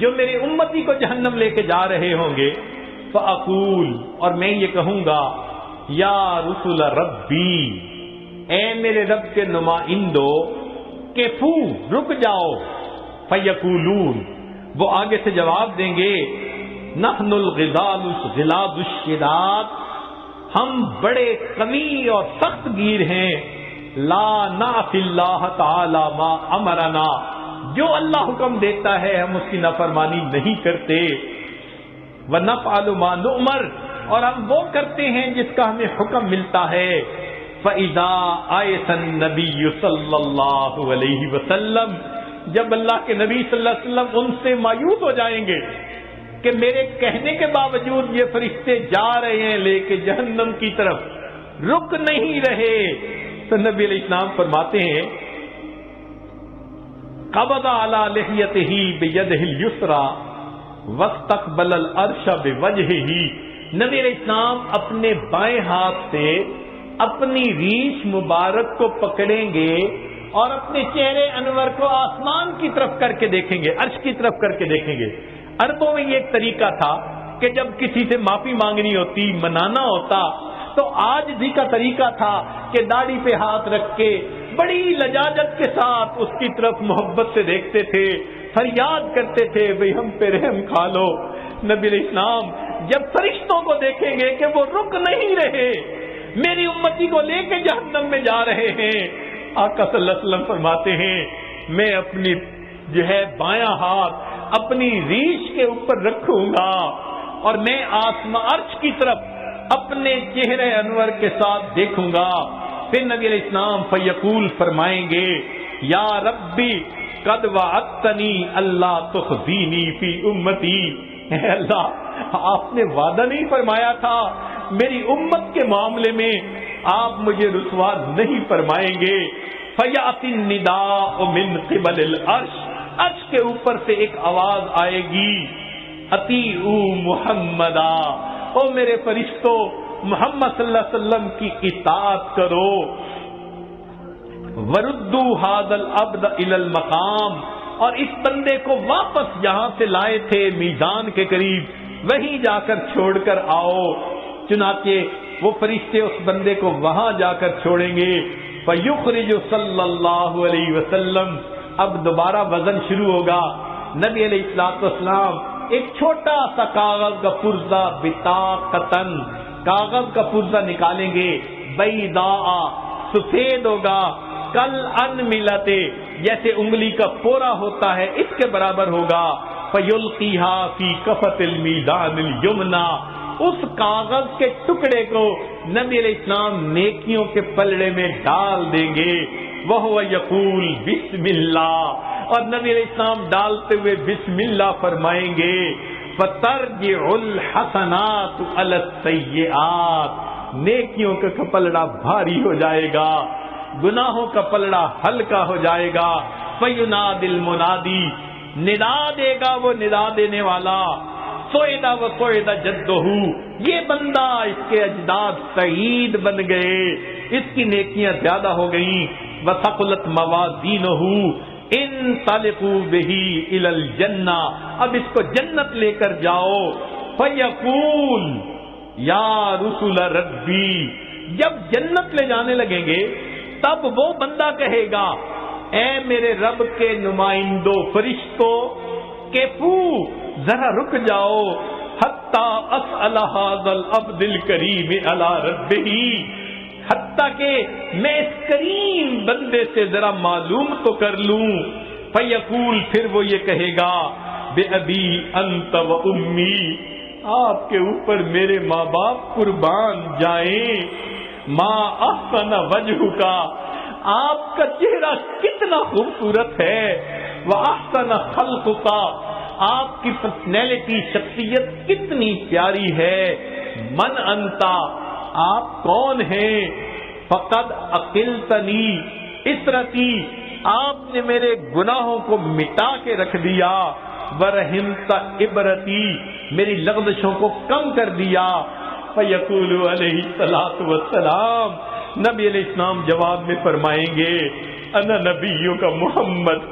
جو میری امتی کو جہنم لے کے جا رہے ہوں گے. فَأَقُولُ، اور میں یہ کہوں گا یا رسول ربی، اے میرے رب کے نمائندو، کفو، رک جاؤ. فَيَقُولُونَ، وہ آگے سے جواب دیں گے نحن الغضال الغلاظ الشداد، ہم بڑے قوی اور سخت گیر ہیں. لا نعصی اللہ تعالی ما امرنا، جو اللہ حکم دیتا ہے ہم اس کی نافرمانی نہیں کرتے. ونفعل ما نؤمر، اور ہم وہ کرتے ہیں جس کا ہمیں حکم ملتا ہے. فَإِذَا آیَسَ النَّبِيُّ صلی اللہ علیہ وسلم، جب اللہ کے نبی صلی اللہ علیہ وسلم ان سے مایوس ہو جائیں گے کہ میرے کہنے کے باوجود یہ فرشتے جا رہے ہیں لے کے جہنم کی طرف، رک نہیں رہے، تو نبی علیہ السلام فرماتے ہیں قبض علی لحیتہ بیدہ الیسری واستقبل العرش بوجہہ. نبی علیہ السلام اپنے بائیں ہاتھ سے اپنی ریش مبارک کو پکڑیں گے اور اپنے چہرے انور کو آسمان کی طرف کر کے دیکھیں گے، عرش کی طرف کر کے دیکھیں گے. عربوں میں یہ ایک طریقہ تھا کہ جب کسی سے معافی مانگنی ہوتی، منانا ہوتا، تو آج بھی کا طریقہ تھا کہ داڑھی پہ ہاتھ رکھ کے بڑی لجاجت کے ساتھ اس کی طرف محبت سے دیکھتے تھے، فریاد کرتے تھے بھئی ہم پہ رحم کھا لو. نبی علیہ السلام جب فرشتوں کو دیکھیں گے کہ وہ رک نہیں رہے، میری امتی کو لے کے جہنم میں جا رہے ہیں، آقا صلی اللہ علیہ وسلم فرماتے ہیں میں اپنی بایاں ہاتھ اپنی ریش کے اوپر رکھوں گا اور میں آسمان عرش کی طرف اپنے چہرے انور کے ساتھ دیکھوں گا. پھر نبی علیہ السلام فیقول فرمائیں گے یا ربی قد وعدتنی اللہ تخزینی فی امتی، اے اللہ آپ نے وعدہ نہیں فرمایا تھا میری امت کے معاملے میں آپ مجھے رسوا نہیں فرمائیں گے. فیاتی النداء من قبل العرش، عرش کے اوپر سے ایک آواز آئے گی اطیعوا محمدا، او میرے فرشتوں محمد صلی اللہ علیہ وسلم کی اطاعت کرو. وردوا ھذا العبد الی المقام، اور اس بندے کو واپس جہاں سے لائے تھے میزان کے قریب وہیں جا کر چھوڑ کر آؤ. چنانچہ وہ فرشتے اس بندے کو وہاں جا کر چھوڑیں گے. فیخرج صلی اللہ علیہ وسلم، اب دوبارہ وزن شروع ہوگا. نبی علیہ الصلوۃ والسلام ایک چھوٹا سا کاغذ کا پرزہ بطاقتن، کاغذ کا پرزہ نکالیں گے، بیضاء سفید ہوگا، کل انملتے جیسے انگلی کا پورا ہوتا ہے اس کے برابر ہوگا، فیلقیھا فی کفۃ المیزان الیمنی، اس کاغذ کے ٹکڑے کو نبی علیہ السلام نیکیوں کے پلڑے میں ڈال دیں گے، وہو یقول بسم اللہ، اور نبی علیہ السلام ڈالتے ہوئے بسم اللہ فرمائیں گے، فترجع الحسنات علی السیئات، نیکیوں کا پلڑا بھاری ہو جائے گا، گناہوں کا پلڑا ہلکا ہو جائے گا، فینادی المنادی، ندا دے گا وہ ندا دینے والا، سوئدہ و سوئدہ جدہ، یہ بندہ اس کے اجداد سعید بن گئے، اس کی نیکیاں زیادہ ہو گئیں، وثقلت موازینہ، انطلقوا بہ الی الجنہ، اب اس کو جنت لے کر جاؤ، فیقول یا رسول ربی، جب جنت لے جانے لگیں گے تب وہ بندہ کہے گا، اے میرے رب کے نمائندوں فرشتوں، کیفو ذرا رک جاؤ، حتی اسأل ھذا العبد الکریم علی ربہ، حتیٰ کہ میں اس کریم بندے سے ذرا معلوم تو کر لوں، فیقول، پھر وہ یہ کہے گا، بے ابی انت و امی، آپ کے اوپر میرے ماں باپ قربان جائیں، ما احسن وجہک، آپ کا چہرہ کتنا خوبصورت ہے، واحسن خلقک، آپ کی پرسنالٹی شخصیت کتنی پیاری ہے، من انتا، آپ کون ہیں، فقد عقلتنی اسرتی، آپ نے میرے گناہوں کو مٹا کے رکھ دیا، ورحمت عبرتی، میری لغزشوں کو کم کر دیا، فیقول علیہ الصلوۃ والسلام، نبی علیہ السلام جواب میں فرمائیں گے، انا نبیوں کا محمد،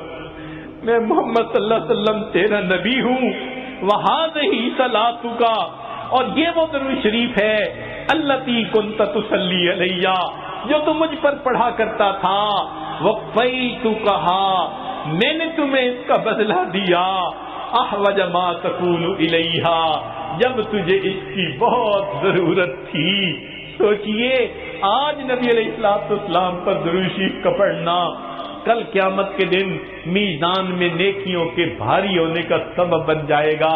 میں محمد صلی اللہ علیہ وسلم تیرا نبی ہوں، وہذہ صلاتک، اور یہ وہ درود شریف ہے، التی کنت تصلی علیہ، جو تم مجھ پر پڑھا کرتا تھا، وفیتکھا، میں نے تمہیں اس کا بدلہ دیا، احوج ما تکون الیہ، جب تجھے اس کی بہت ضرورت تھی۔ سوچئے آج نبی علیہ السلام پر درود شریف کا پڑھنا کل قیامت کے دن میزان میں نیکیوں کے بھاری ہونے کا سبب بن جائے گا۔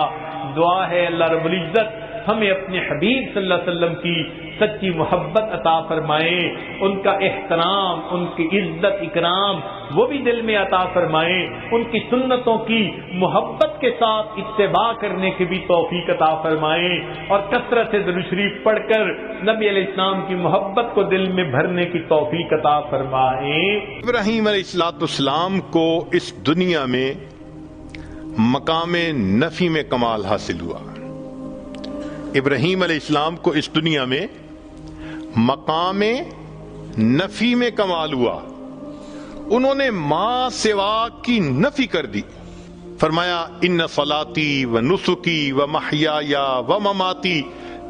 دعا ہے اللہ رب العزت ہمیں اپنے حبیب صلی اللہ علیہ وسلم کی سچی محبت عطا فرمائے، ان کا احترام، ان کی عزت اکرام وہ بھی دل میں عطا فرمائے، ان کی سنتوں کی محبت کے ساتھ اتباع کرنے کی بھی توفیق عطا فرمائے، اور کثرت سے درود شریف پڑھ کر نبی علیہ السلام کی محبت کو دل میں بھرنے کی توفیق عطا فرمائے۔ ابراہیم علیہ السلام کو اس دنیا میں مقام نفی میں کمال حاصل ہوا۔ ابراہیم علیہ السلام کو اس دنیا میں مقام نفی میں کمال ہوا، انہوں نے ماں سوا کی نفی کر دی، فرمایا ان صلاتی و نسکی و محیای و مماتی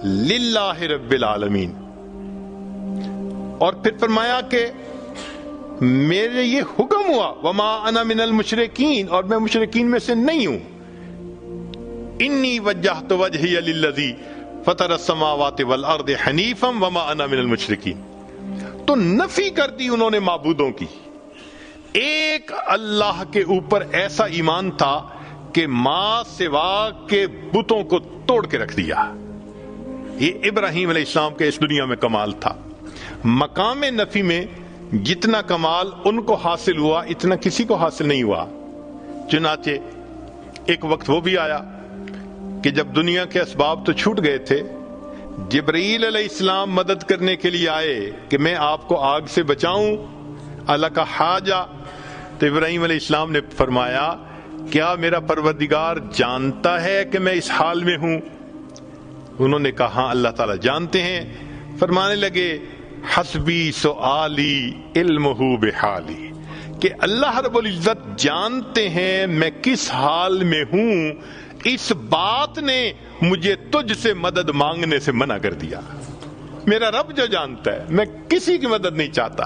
للہ رب العالمین، اور پھر فرمایا کہ میرے یہ حکم ہوا وما انا من المشرکین، اور میں مشرکین میں سے نہیں ہوں، انی وجہت وجہی للذی فطر السماوات والارض حنیفا وما انا من المشرکین۔ تو نفی کر دی انہوں نے معبودوں کی، ایک اللہ کے اوپر ایسا ایمان تھا کہ ماں سوا کے بتوں کو توڑ کے رکھ دیا۔ یہ ابراہیم علیہ السلام کے اس دنیا میں کمال تھا۔ مقام نفی میں جتنا کمال ان کو حاصل ہوا اتنا کسی کو حاصل نہیں ہوا۔ چنانچہ ایک وقت وہ بھی آیا کہ جب دنیا کے اسباب تو چھوٹ گئے تھے، جبرائیل علیہ السلام مدد کرنے کے لیے آئے کہ میں آپ کو آگ سے بچاؤں، اللہ کا حاجہ، تو ابراہیم علیہ السلام نے فرمایا کیا میرا پروردگار جانتا ہے کہ میں اس حال میں ہوں؟ انہوں نے کہا ہاں اللہ تعالیٰ جانتے ہیں۔ فرمانے لگے حسبی سؤالی علمہ بحالی، کہ اللہ رب العزت جانتے ہیں میں کس حال میں ہوں، اس بات نے مجھے تجھ سے مدد مانگنے سے منع کر دیا۔ میرا رب جو جانتا ہے میں کسی کی مدد نہیں چاہتا۔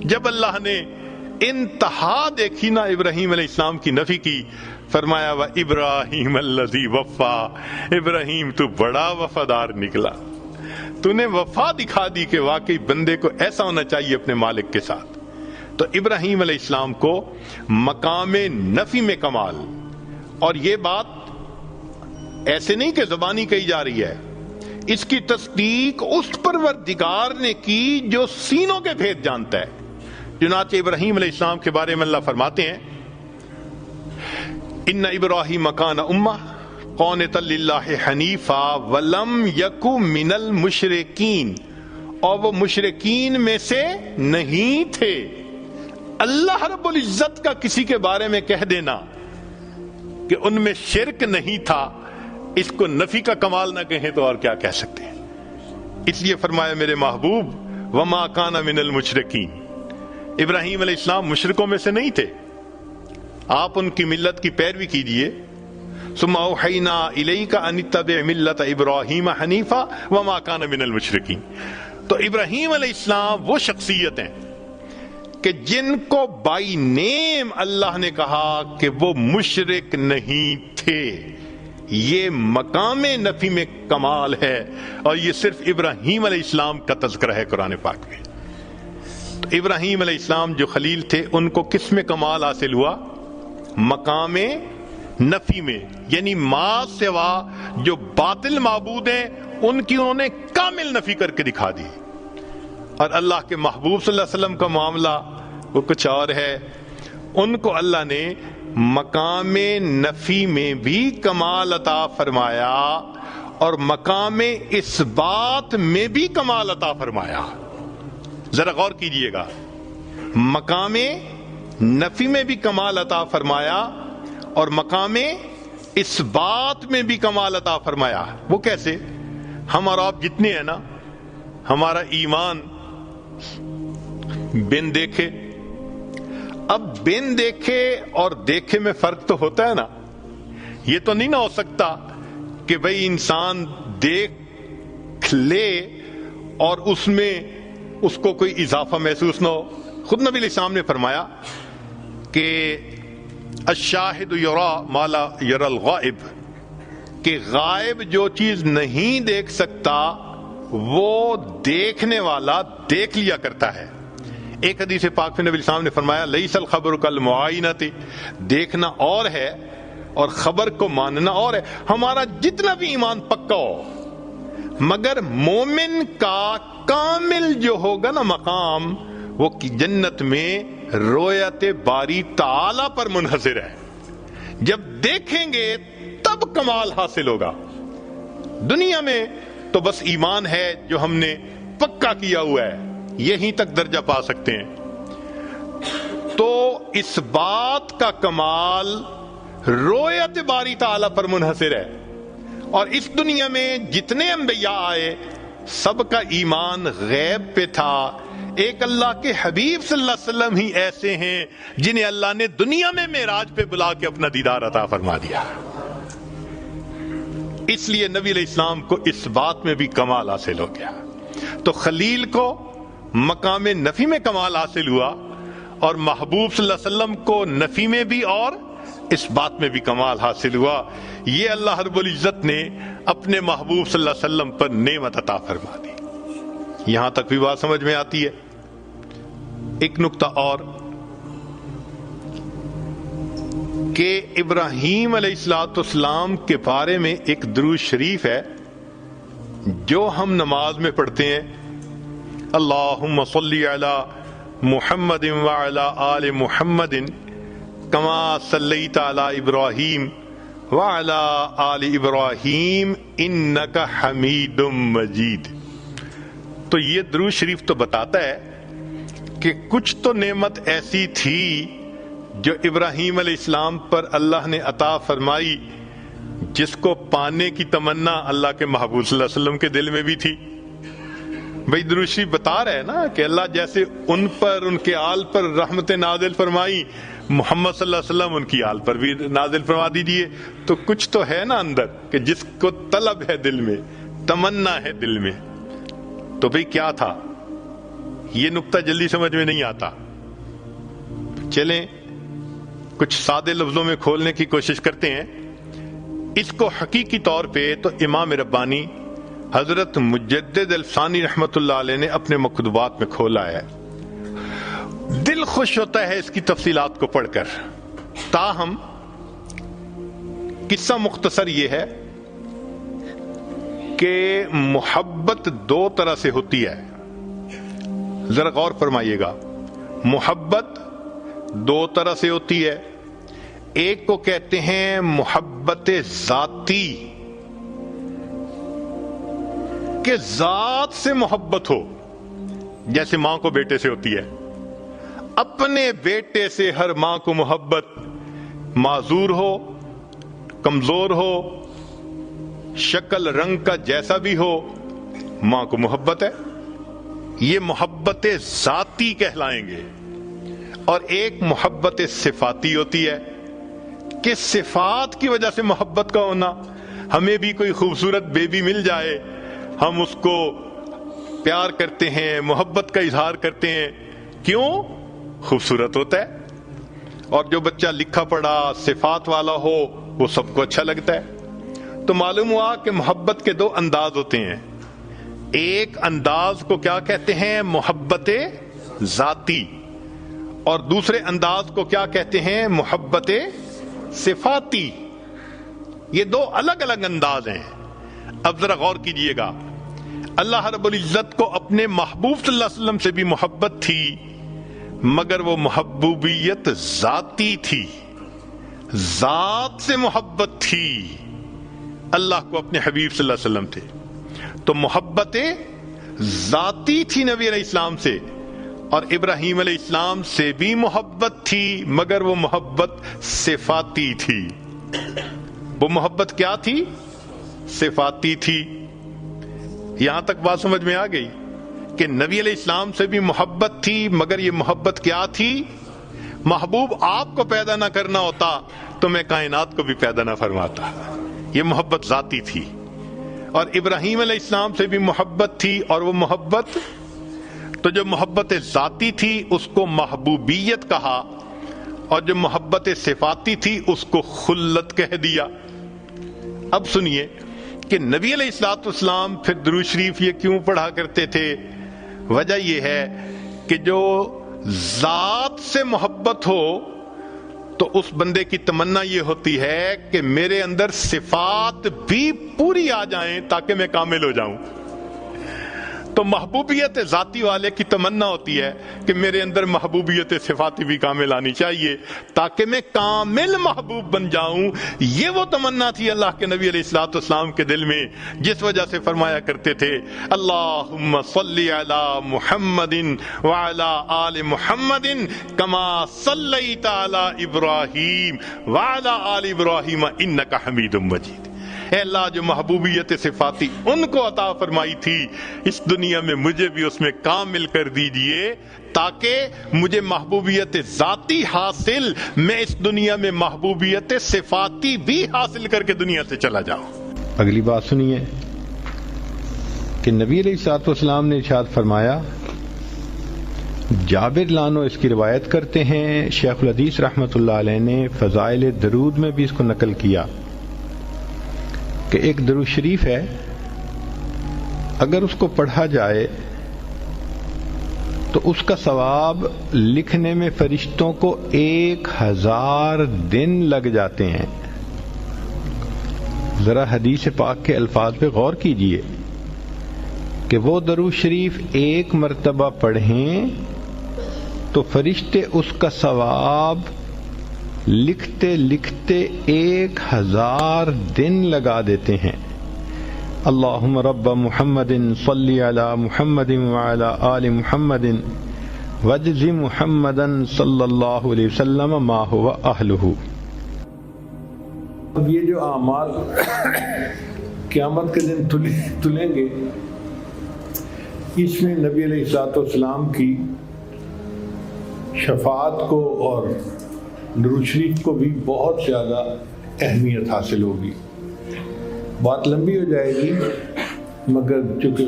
جب اللہ نے انتہا دیکھی نا ابراہیم علیہ السلام کی نفی کی، فرمایا وہ ابراہیم الذی وفا، ابراہیم تو بڑا وفادار نکلا، تو نے وفا دکھا دی کہ واقعی بندے کو ایسا ہونا چاہیے اپنے مالک کے ساتھ۔ تو ابراہیم علیہ السلام کو مقام نفی میں کمال، اور یہ بات ایسے نہیں کہ زبانی کہی جا رہی ہے، اس کی تصدیق اس پروردگار نے کی جو سینوں کے بھید جانتا ہے۔ چنانچہ ابراہیم علیہ السلام کے بارے میں اللہ فرماتے ہیں ان ابراہیم کان امہ قانتا للہ حنیفا ولم یک من المشرکین، اور وہ مشرکین میں سے نہیں تھے۔ اللہ رب العزت کا کسی کے بارے میں کہہ دینا کہ ان میں شرک نہیں تھا، اس کو نفی کا کمال نہ کہیں تو اور کیا کہہ سکتے ہیں۔ اس لیے فرمایا میرے محبوب وما کان من المشرکین، ابراہیم علیہ السلام مشرکوں میں سے نہیں تھے، آپ ان کی ملت کی پیروی کیجئے۔ ثم اوحینا الیک ان اتبع ملت ابراہیم حنیفا وما کان من المشرکین۔ تو ابراہیم علیہ السلام وہ شخصیت ہیں کہ جن کو بائی نیم اللہ نے کہا کہ وہ مشرک نہیں تھے، یہ مقام نفی میں کمال ہے، اور یہ صرف ابراہیم علیہ السلام کا تذکرہ ہے قرآن پاک میں۔ تو ابراہیم علیہ السلام جو خلیل تھے ان کو کس میں کمال حاصل ہوا؟ مقام نفی میں، یعنی ما سوا جو باطل معبود ہیں ان کی انہوں نے کامل نفی کر کے دکھا دی۔ اور اللہ کے محبوب صلی اللہ علیہ وسلم کا معاملہ وہ کچھ اور ہے، ان کو اللہ نے مقام نفی میں بھی کمال عطا فرمایا اور مقام اثبات میں بھی کمال عطا فرمایا۔ ذرا غور کیجئے گا، مقام نفی میں بھی کمال عطا فرمایا اور مقام اثبات میں بھی کمال عطا فرمایا۔ وہ کیسے؟ ہم اور آپ جتنے ہیں نا، ہمارا ایمان بن دیکھے، اب بن دیکھے اور دیکھے میں فرق تو ہوتا ہے نا۔ یہ تو نہیں نہ ہو سکتا کہ بھئی انسان دیکھ لے اور اس میں اس کو کوئی اضافہ محسوس نہ ہو۔ خود نبی علیہ السلام نے فرمایا کہ الشاہد یرا ما لا یرا الغائب، کہ غائب جو چیز نہیں دیکھ سکتا وہ دیکھنے والا دیکھ لیا کرتا ہے۔ ایک حدیث پاک میں نبی علیہ السلام نے فرمایا لیس الخبر کالمعائنۃ، دیکھنا اور ہے اور خبر کو ماننا اور ہے۔ ہمارا جتنا بھی ایمان پکا ہو، مگر مومن کا کامل جو ہوگا نا مقام، وہ جنت میں رویت باری تعالی پر منحصر ہے۔ جب دیکھیں گے تب کمال حاصل ہوگا۔ دنیا میں تو بس ایمان ہے جو ہم نے پکا کیا ہوا ہے، یہیں تک درجہ پا سکتے ہیں۔ تو اس بات کا کمال رویت باری تعالی پر منحصر ہے، اور اس دنیا میں جتنے انبیاء آئے سب کا ایمان غیب پہ تھا۔ ایک اللہ کے حبیب صلی اللہ علیہ وسلم ہی ایسے ہیں جنہیں اللہ نے دنیا میں معراج پہ بلا کے اپنا دیدار عطا فرما دیا۔ اس لیے نبی علیہ السلام کو اس بات میں بھی کمال حاصل ہو گیا۔ تو خلیل کو مقام نفی میں کمال حاصل ہوا، اور محبوب صلی اللہ علیہ وسلم کو نفی میں بھی اور اس بات میں بھی کمال حاصل ہوا۔ یہ اللہ رب العزت نے اپنے محبوب صلی اللہ علیہ وسلم پر نعمت عطا فرما دی۔ یہاں تک بھی بات سمجھ میں آتی ہے۔ ایک نقطہ اور کہ ابراہیم علیہ السلام کے بارے میں ایک درود شریف ہے جو ہم نماز میں پڑھتے ہیں، اللہم صلی علی محمد وعلی آل محمد کما صلیت علی ابراہیم وعلی آل ابراہیم انک حمید مجید۔ تو یہ درود شریف تو بتاتا ہے کہ کچھ تو نعمت ایسی تھی جو ابراہیم علیہ السلام پر اللہ نے عطا فرمائی، جس کو پانے کی تمنا اللہ کے محبوب صلی اللہ علیہ وسلم کے دل میں بھی تھی۔ بھئی درود شریف بتا رہے ہیں نا کہ اللہ جیسے ان پر، ان کے آل پر رحمت نازل فرمائی، محمد صلی اللہ علیہ وسلم ان کی آل پر بھی نازل فرما دیجیے۔ تو کچھ تو ہے نا اندر کہ جس کو طلب ہے دل میں، تمنا ہے دل میں۔ تو بھئی کیا تھا؟ یہ نقطہ جلدی سمجھ میں نہیں آتا۔ چلیں کچھ سادے لفظوں میں کھولنے کی کوشش کرتے ہیں، اس کو حقیقی طور پہ تو امام ربانی حضرت مجدد الفسانی رحمت اللہ علیہ نے اپنے مکتوبات میں کھولا ہے۔ دل خوش ہوتا ہے اس کی تفصیلات کو پڑھ کر، تاہم قصہ مختصر یہ ہے کہ محبت دو طرح سے ہوتی ہے، ذرا غور فرمائیے گا۔ محبت دو طرح سے ہوتی ہے، ایک کو کہتے ہیں محبت ذاتی، کہ ذات سے محبت ہو، جیسے ماں کو بیٹے سے ہوتی ہے۔ اپنے بیٹے سے ہر ماں کو محبت، معذور ہو، کمزور ہو، شکل رنگ کا جیسا بھی ہو، ماں کو محبت ہے، یہ محبت ذاتی کہلائیں گے۔ اور ایک محبت صفاتی ہوتی ہے کہ صفات کی وجہ سے محبت کا ہونا، ہمیں بھی کوئی خوبصورت بیبی مل جائے، ہم اس کو پیار کرتے ہیں، محبت کا اظہار کرتے ہیں، کیوں؟ خوبصورت ہوتا ہے۔ اور جو بچہ لکھا پڑھا صفات والا ہو وہ سب کو اچھا لگتا ہے۔ تو معلوم ہوا کہ محبت کے دو انداز ہوتے ہیں، ایک انداز کو کیا کہتے ہیں؟ محبت ذاتی، اور دوسرے انداز کو کیا کہتے ہیں؟ محبت صفاتی۔ یہ دو الگ الگ انداز ہیں۔ اب ذرا غور کیجئے گا، اللہ رب العزت کو اپنے محبوب صلی اللہ علیہ وسلم سے بھی محبت تھی، مگر وہ محبوبیت ذاتی تھی، ذات سے محبت تھی۔ اللہ کو اپنے حبیب صلی اللہ علیہ وسلم تھے تو محبت ذاتی تھی نبی علیہ السلام سے، اور ابراہیم علیہ السلام سے بھی محبت تھی، مگر وہ محبت صفاتی تھی۔ وہ محبت کیا تھی؟ صفاتی تھی۔ یہاں تک بات سمجھ میں آ گئی کہ نبی علیہ السلام سے بھی محبت تھی، مگر یہ محبت کیا تھی؟ محبوب آپ کو پیدا نہ کرنا ہوتا تو میں کائنات کو بھی پیدا نہ فرماتا۔ یہ محبت ذاتی تھی۔ اور ابراہیم علیہ السلام سے بھی محبت تھی، اور وہ محبت تو جو محبت ذاتی تھی اس کو محبوبیت کہا، اور جو محبت صفاتی تھی اس کو خلت کہہ دیا۔ اب سنیے کہ نبی علیہ الصلوۃ والسلام پھر درود شریف یہ کیوں پڑھا کرتے تھے؟ وجہ یہ ہے کہ جو ذات سے محبت ہو تو اس بندے کی تمنا یہ ہوتی ہے کہ میرے اندر صفات بھی پوری آ جائیں تاکہ میں کامل ہو جاؤں۔ تو محبوبیت ذاتی والے کی تمنا ہوتی ہے کہ میرے اندر محبوبیت صفاتی بھی کامل آنی چاہیے تاکہ میں کامل محبوب بن جاؤں۔ یہ وہ تمنا تھی اللہ کے نبی علیہ الصلوۃ والسلام کے دل میں، جس وجہ سے فرمایا کرتے تھے اللہم صلی علی محمد وعلی آل محمد کما صلیت علی ابراہیم وعلی آل ابراہیم انک حمید مجید۔ اے اللہ، جو محبوبیت صفاتی ان کو عطا فرمائی تھی، اس دنیا میں مجھے بھی اس میں کامل کر دیجئے تاکہ مجھے محبوبیت ذاتی حاصل، میں اس دنیا میں محبوبیت صفاتی بھی حاصل کر کے دنیا سے چلا جاؤں۔ اگلی بات سنیے کہ نبی علیہ الصلوۃ والسلام نے ارشاد فرمایا، جابر لانو اس کی روایت کرتے ہیں، شیخ الحدیث رحمۃ اللہ علیہ نے فضائل درود میں بھی اس کو نقل کیا کہ ایک درود شریف ہے، اگر اس کو پڑھا جائے تو اس کا ثواب لکھنے میں فرشتوں کو 1000 دن لگ جاتے ہیں۔ ذرا حدیث پاک کے الفاظ پہ غور کیجئے کہ وہ درود شریف ایک مرتبہ پڑھیں تو فرشتے اس کا ثواب لکھتے لکھتے 1000 دن لگا دیتے ہیں۔ اللہم رب محمد صلی علی محمد وعلی آل محمد وجز محمدا صلی اللہ علیہ وسلم ما هو اہلہ۔ اب یہ جو اعمال قیامت کے دن تلیں گے، اس میں نبی علیہ الصلوۃ والسلام کی شفاعت کو اور درود شریف کو بھی بہت زیادہ اہمیت حاصل ہوگی۔ بات لمبی ہو جائے گی، مگر چونکہ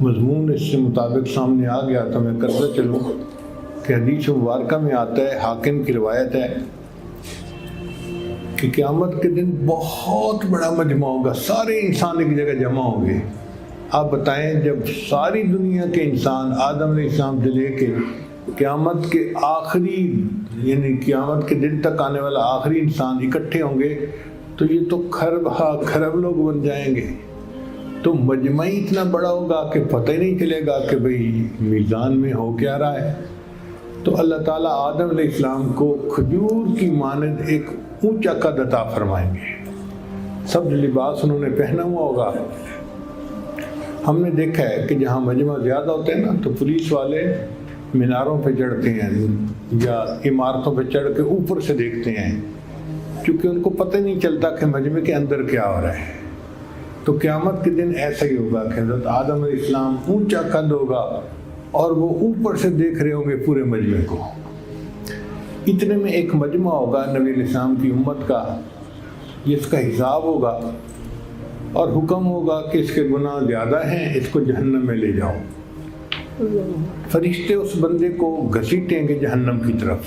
مضمون اس سے مطابق سامنے آ گیا تو میں کرتا چلوں کہ حدیث مبارکہ میں آتا ہے، حاکم کی روایت ہے کہ قیامت کے دن بہت بڑا مجمع ہوگا، سارے انسان ایک جگہ جمع ہوں گے۔ آپ بتائیں جب ساری دنیا کے انسان آدم علیہ السلام سے لے کے قیامت کے آخری یعنی قیامت کے دن تک آنے والا آخری انسان اکٹھے ہوں گے تو یہ تو خرب لوگ بن جائیں گے۔ تو مجمع ہی اتنا بڑا ہوگا کہ پتہ ہی نہیں چلے گا کہ بھئی میزان میں ہو کیا رہا ہے۔ تو اللہ تعالیٰ آدم علیہ السلام کو کھجور کی مانند ایک اونچا قد عطا فرمائیں گے، سبز لباس انہوں نے پہنا ہوا ہوگا۔ ہم نے دیکھا ہے کہ جہاں مجمع زیادہ ہوتے ہیں نا تو پولیس والے میناروں پہ چڑھتے ہیں یا عمارتوں پہ چڑھ کے اوپر سے دیکھتے ہیں، کیونکہ ان کو پتہ نہیں چلتا کہ مجمع کے اندر کیا ہو رہا ہے۔ تو قیامت کے دن ایسا ہی ہوگا کہ حضرت آدم علیہ السلام اونچا قد ہوگا اور وہ اوپر سے دیکھ رہے ہوں گے پورے مجمع کو۔ اتنے میں ایک مجمع ہوگا نبی علیہ السلام کی امت کا، جس کا حساب ہوگا اور حکم ہوگا کہ اس کے گناہ زیادہ ہیں، اس کو جہنم میں لے جاؤ۔ فرشتے اس بندے کو گھسیٹیں گے جہنم کی طرف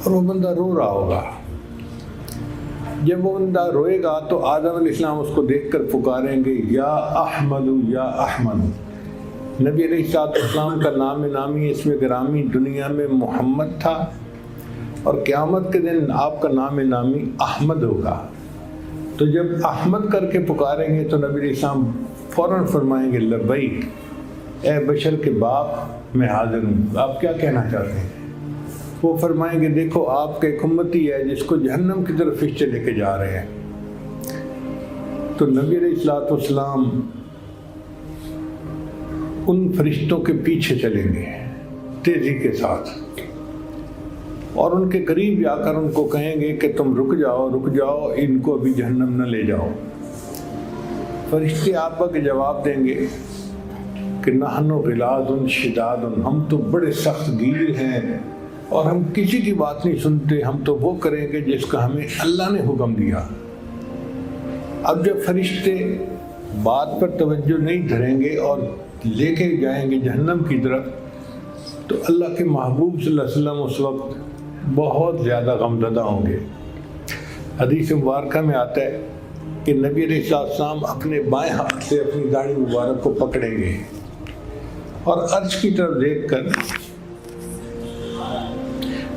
اور وہ بندہ رو رہا ہوگا۔ جب وہ بندہ روئے گا تو آدم علیہ السلام اس کو دیکھ کر پکاریں گے، یا احمد یا احمد۔ نبی علیہ السلام کا نام نامی اسم گرامی دنیا میں محمد تھا، اور قیامت کے دن آپ کا نام نامی احمد ہوگا۔ تو جب احمد کر کے پکاریں گے تو نبی علیہ السلام فوراً فرمائیں گے، لبیک اے بشر کے باپ، میں حاضر ہوں، آپ کیا کہنا چاہتے ہیں؟ وہ فرمائیں گے، دیکھو آپ کا ایک امتی ہے جس کو جہنم کی طرف فرشتے لے کے جا رہے ہیں۔ تو نبی علیہ السلام ان فرشتوں کے پیچھے چلیں گے تیزی کے ساتھ، اور ان کے قریب جا کر ان کو کہیں گے کہ تم رک جاؤ، ان کو ابھی جہنم نہ لے جاؤ۔ فرشتے آپ کے جواب دیں گے کہ نحن غلاظ شداد، ہم تو بڑے سخت گیر ہیں اور ہم کسی کی بات نہیں سنتے، ہم تو وہ کریں گے جس کا ہمیں اللہ نے حکم دیا۔ اب جب فرشتے بات پر توجہ نہیں دھریں گے اور لے کے جائیں گے جہنم کی طرف، تو اللہ کے محبوب صلی اللہ علیہ وسلم اس وقت بہت زیادہ غمزدہ ہوں گے۔ حدیث مبارکہ میں آتا ہے کہ نبی علیہ السلام اپنے بائیں ہاتھ سے اپنی داڑھی مبارک کو پکڑیں گے اور عرش کی طرف دیکھ کر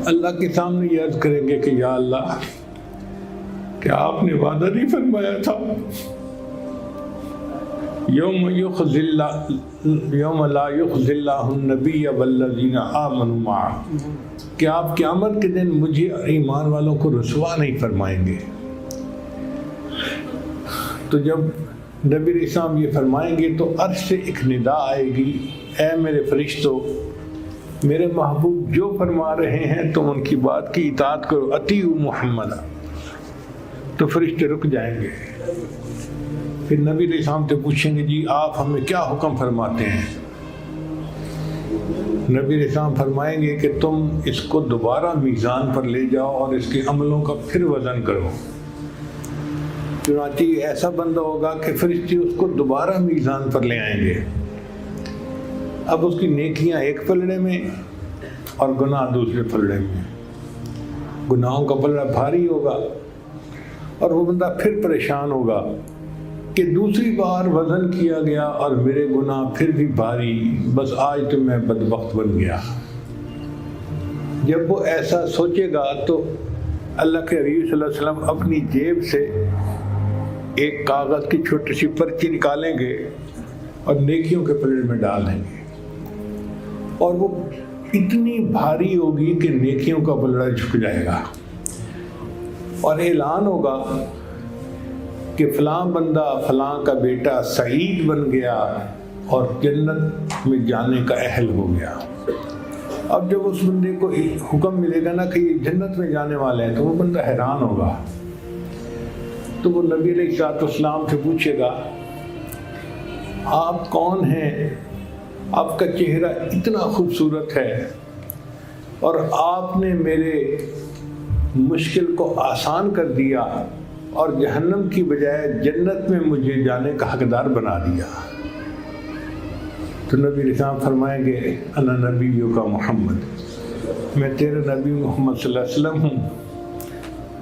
اللہ کے سامنے یہ عرض کریں گے کہ یا اللہ، کیا آپ نے وعدہ نہیں فرمایا تھا یوم لا یخزی اللہ النبی والذین آمنوا معہ، کہ آپ قیامت کے دن مجھے ایمان والوں کو رسوا نہیں فرمائیں گے۔ تو جب نبی علیہ السلام یہ فرمائیں گے تو عرش سے ایک ندا آئے گی، اے میرے فرشتوں، میرے محبوب جو فرما رہے ہیں تم ان کی بات کی اطاعت کرو، اطیعوا محمد۔ تو فرشتے رک جائیں گے، پھر نبی علیہ السلام سے پوچھیں گے، جی آپ ہمیں کیا حکم فرماتے ہیں؟ نبی علیہ السلام فرمائیں گے کہ تم اس کو دوبارہ میزان پر لے جاؤ اور اس کے عملوں کا پھر وزن کرو۔ چنانچہ ایسا بندہ ہوگا کہ فرشتے اس کو دوبارہ میزان پر لے آئیں گے۔ اب اس کی نیکیاں ایک پلڑے میں اور گناہ دوسرے پلڑے میں، گناہوں کا پلڑا بھاری ہوگا اور وہ بندہ پھر پریشان ہوگا کہ دوسری بار وزن کیا گیا اور میرے گناہ پھر بھی بھاری، بس آج تو میں بدبخت بن گیا۔ جب وہ ایسا سوچے گا تو اللہ کے حبیب صلی اللہ علیہ وسلم اپنی جیب سے ایک کاغذ کی چھوٹی سی پرچی نکالیں گے اور نیکیوں کے پلڑے میں ڈال دیں گے، اور وہ اتنی بھاری ہوگی کہ نیکیوں کا پلڑا جھک جائے گا، اور اعلان ہوگا کہ فلاں بندہ فلاں کا بیٹا سعید بن گیا اور جنت میں جانے کا اہل ہو گیا۔ اب جب اس بندے کو حکم ملے گا نا کہ یہ جنت میں جانے والے ہیں تو وہ بندہ حیران ہوگا۔ تو وہ نبی علیہ السلام سے پوچھے گا، آپ کون ہیں؟ آپ کا چہرہ اتنا خوبصورت ہے اور آپ نے میرے مشکل کو آسان کر دیا اور جہنم کی بجائے جنت میں مجھے جانے کا حقدار بنا دیا۔ تو نبی علیہ السلام فرمائیں گے انا نبیو کا محمد، میں تیرا نبی محمد صلی اللہ علیہ وسلم ہوں۔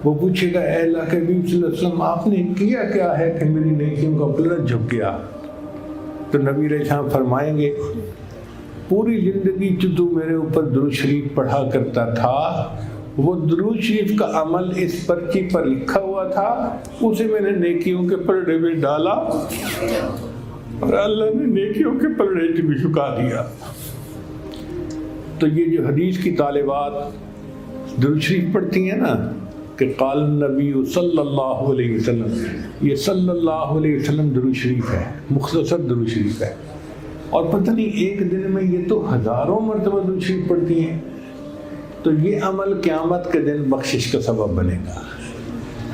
وہ پوچھے گا اے اللہ کے نبی صلی اللہ علیہ وسلم آپ نے کیا کیا ہے کہ میری نیکیوں کا پلڑ جھک گیا؟ تو نبی علیہ السلام فرمائیں گے پوری زندگی تو میرے اوپر درود شریف پڑھا کرتا تھا، وہ درود شریف کا عمل اس پرچی پر لکھا ہوا تھا، اسے میں نے نیکیوں کے پلڑے میں ڈالا اور اللہ نے نیکیوں کے پلڑے بھی جھکا دیا۔ تو یہ جو حدیث کی طالبات درود شریف پڑھتی ہیں نا کہ قال النبی صلی اللہ علیہ وسلم، یہ صلی اللہ علیہ وسلم درود شریف ہے، مختصر درود شریف ہے، اور پتہ نہیں ایک دن میں یہ تو ہزاروں مرتبہ درود شریف پڑھتی ہیں۔ تو یہ عمل قیامت کے دن بخشش کا سبب بنے گا۔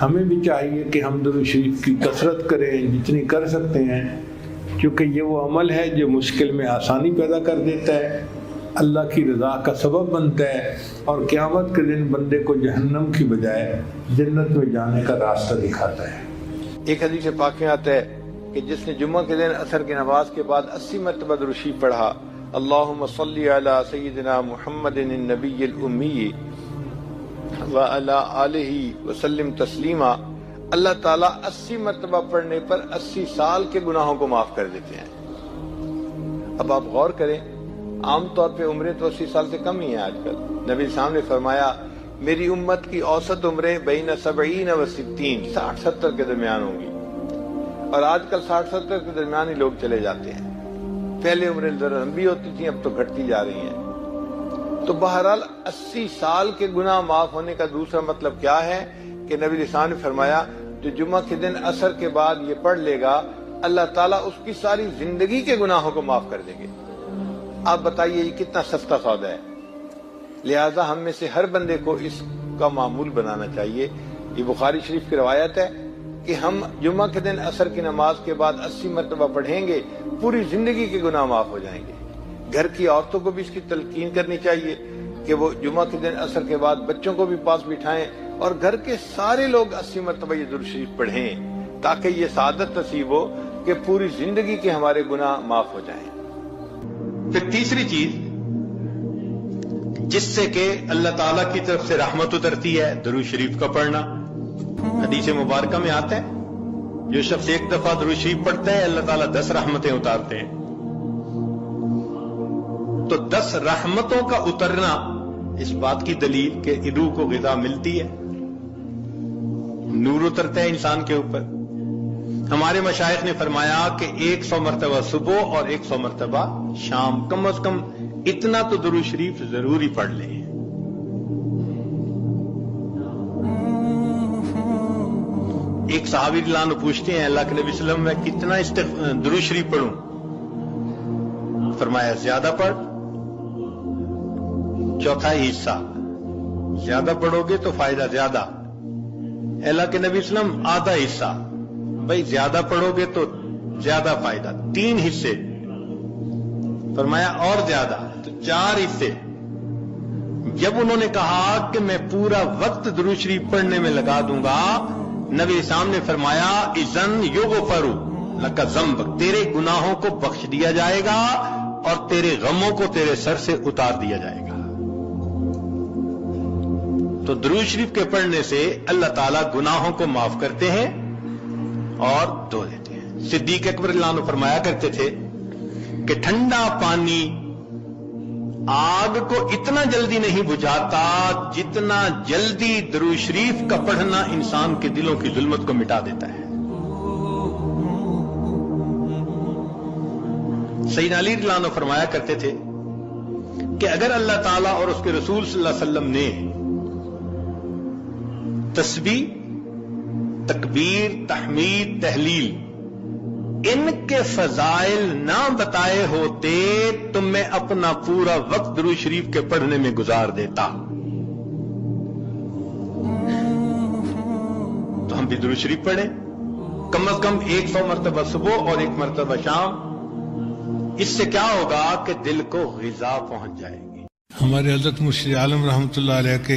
ہمیں بھی چاہیے کہ ہم درود شریف کی کثرت کریں جتنی کر سکتے ہیں، کیونکہ یہ وہ عمل ہے جو مشکل میں آسانی پیدا کر دیتا ہے، اللہ کی رضا کا سبب بنتا ہے، اور قیامت کے دن بندے کو جہنم کی بجائے جنت میں جانے کا راستہ دکھاتا ہے۔ ایک حدیث پاک میں آتا ہے کہ جس نے جمعہ کے دن عصر کی نماز کے بعد 80 مرتبہ درود شریف پڑھا، اللہم صلی علی سیدنا محمد النبی الامی وعلی آلہ وسلم تسلیما، اللہ تعالیٰ 80 مرتبہ پڑھنے پر 80 سال کے گناہوں کو معاف کر دیتے ہیں۔ اب آپ غور کریں، عام طور پہ عمریں تو 80 سال سے کم ہی ہیں آج کل۔ نبی صاحب نے فرمایا میری امت کی اوسط عمریں بین 70 و 60 60-70 کے درمیان ہوں گی، اور آج کل 60-70 کے درمیان ہی لوگ چلے جاتے ہیں۔ پہلے عمریں ذرا لمبی ہوتی تھیں، اب تو گھٹتی جا رہی ہیں۔ تو بہرحال 80 سال کے گناہ معاف ہونے کا دوسرا مطلب کیا ہے کہ نبی علیہ السلام نے فرمایا جو جمعہ کے دن عصر کے بعد یہ پڑھ لے گا اللہ تعالیٰ اس کی ساری زندگی کے گناہوں کو معاف کر دیں گے۔ آپ بتائیے یہ کتنا سستا سودا ہے۔ لہٰذا ہم میں سے ہر بندے کو اس کا معمول بنانا چاہیے۔ یہ بخاری شریف کی روایت ہے کہ ہم جمعہ کے دن عصر کی نماز کے بعد 80 مرتبہ پڑھیں گے، پوری زندگی کے گناہ معاف ہو جائیں گے۔ گھر کی عورتوں کو بھی اس کی تلقین کرنی چاہیے کہ وہ جمعہ کے دن عصر کے بعد بچوں کو بھی پاس بٹھائیں اور گھر کے سارے لوگ 80 مرتبہ یہ درود شریف پڑھیں، تاکہ یہ سعادت نصیب ہو کہ پوری زندگی کے ہمارے گناہ معاف ہو جائیں۔ پھر تیسری چیز جس سے کہ اللہ تعالیٰ کی طرف سے رحمت اترتی ہے، درود شریف کا پڑھنا۔ حدیث مبارکہ میں آتا ہے جو شخص ایک دفعہ درود شریف پڑھتا ہے اللہ تعالیٰ 10 رحمتیں اتارتے ہیں۔ تو 10 رحمتوں کا اترنا اس بات کی دلیل کہ روح کو غذا ملتی ہے، نور اترتا ہے انسان کے اوپر۔ ہمارے مشائخ نے فرمایا کہ 100 مرتبہ صبح اور 100 مرتبہ شام، کم از کم اتنا تو درود شریف ضروری پڑھ لیں۔ ایک صحابی رضی اللہ عنہ پوچھتے ہیں اللہ کے نبی صلی اللہ علیہ وسلم میں کتنا درود شریف پڑھوں؟ فرمایا زیادہ پڑھ، چوتھائی حصہ زیادہ پڑھو گے تو فائدہ زیادہ۔ اللہ کے نبی صلی اللہ علیہ وسلم آدھا حصہ، بھائی زیادہ پڑھو گے تو زیادہ فائدہ، 3 حصے۔ فرمایا اور زیادہ، تو 4 حصے۔ جب انہوں نے کہا کہ میں پورا وقت درود شریف پڑھنے میں لگا دوں گا، نبی اسلام نے فرمایا اذن یغفر لک ذنبک، تیرے گناہوں کو بخش دیا جائے گا اور تیرے غموں کو تیرے سر سے اتار دیا جائے گا۔ تو درود شریف کے پڑھنے سے اللہ تعالیٰ گناہوں کو معاف کرتے ہیں اور دھو دیتے ہیں۔ صدیق اکبر رضی اللہ عنہ فرمایا کرتے تھے کہ ٹھنڈا پانی آگ کو اتنا جلدی نہیں بجھاتا جتنا جلدی درود شریف کا پڑھنا انسان کے دلوں کی ظلمت کو مٹا دیتا ہے۔ سیدنا علی رضی اللہ عنہ فرمایا کرتے تھے کہ اگر اللہ تعالیٰ اور اس کے رسول صلی اللہ علیہ وسلم نے تسبیح، تکبیر، تحمید، تحلیل ان کے فضائل نہ بتائے ہوتے تو میں اپنا پورا وقت درود شریف کے پڑھنے میں گزار دیتا۔ تو ہم بھی درود شریف پڑھیں، کم از کم 100 مرتبہ صبح اور 1 مرتبہ شام۔ اس سے کیا ہوگا کہ دل کو غذا پہنچ جائے گی۔ ہمارے حضرت مرشد عالم رحمۃ اللہ علیہ کے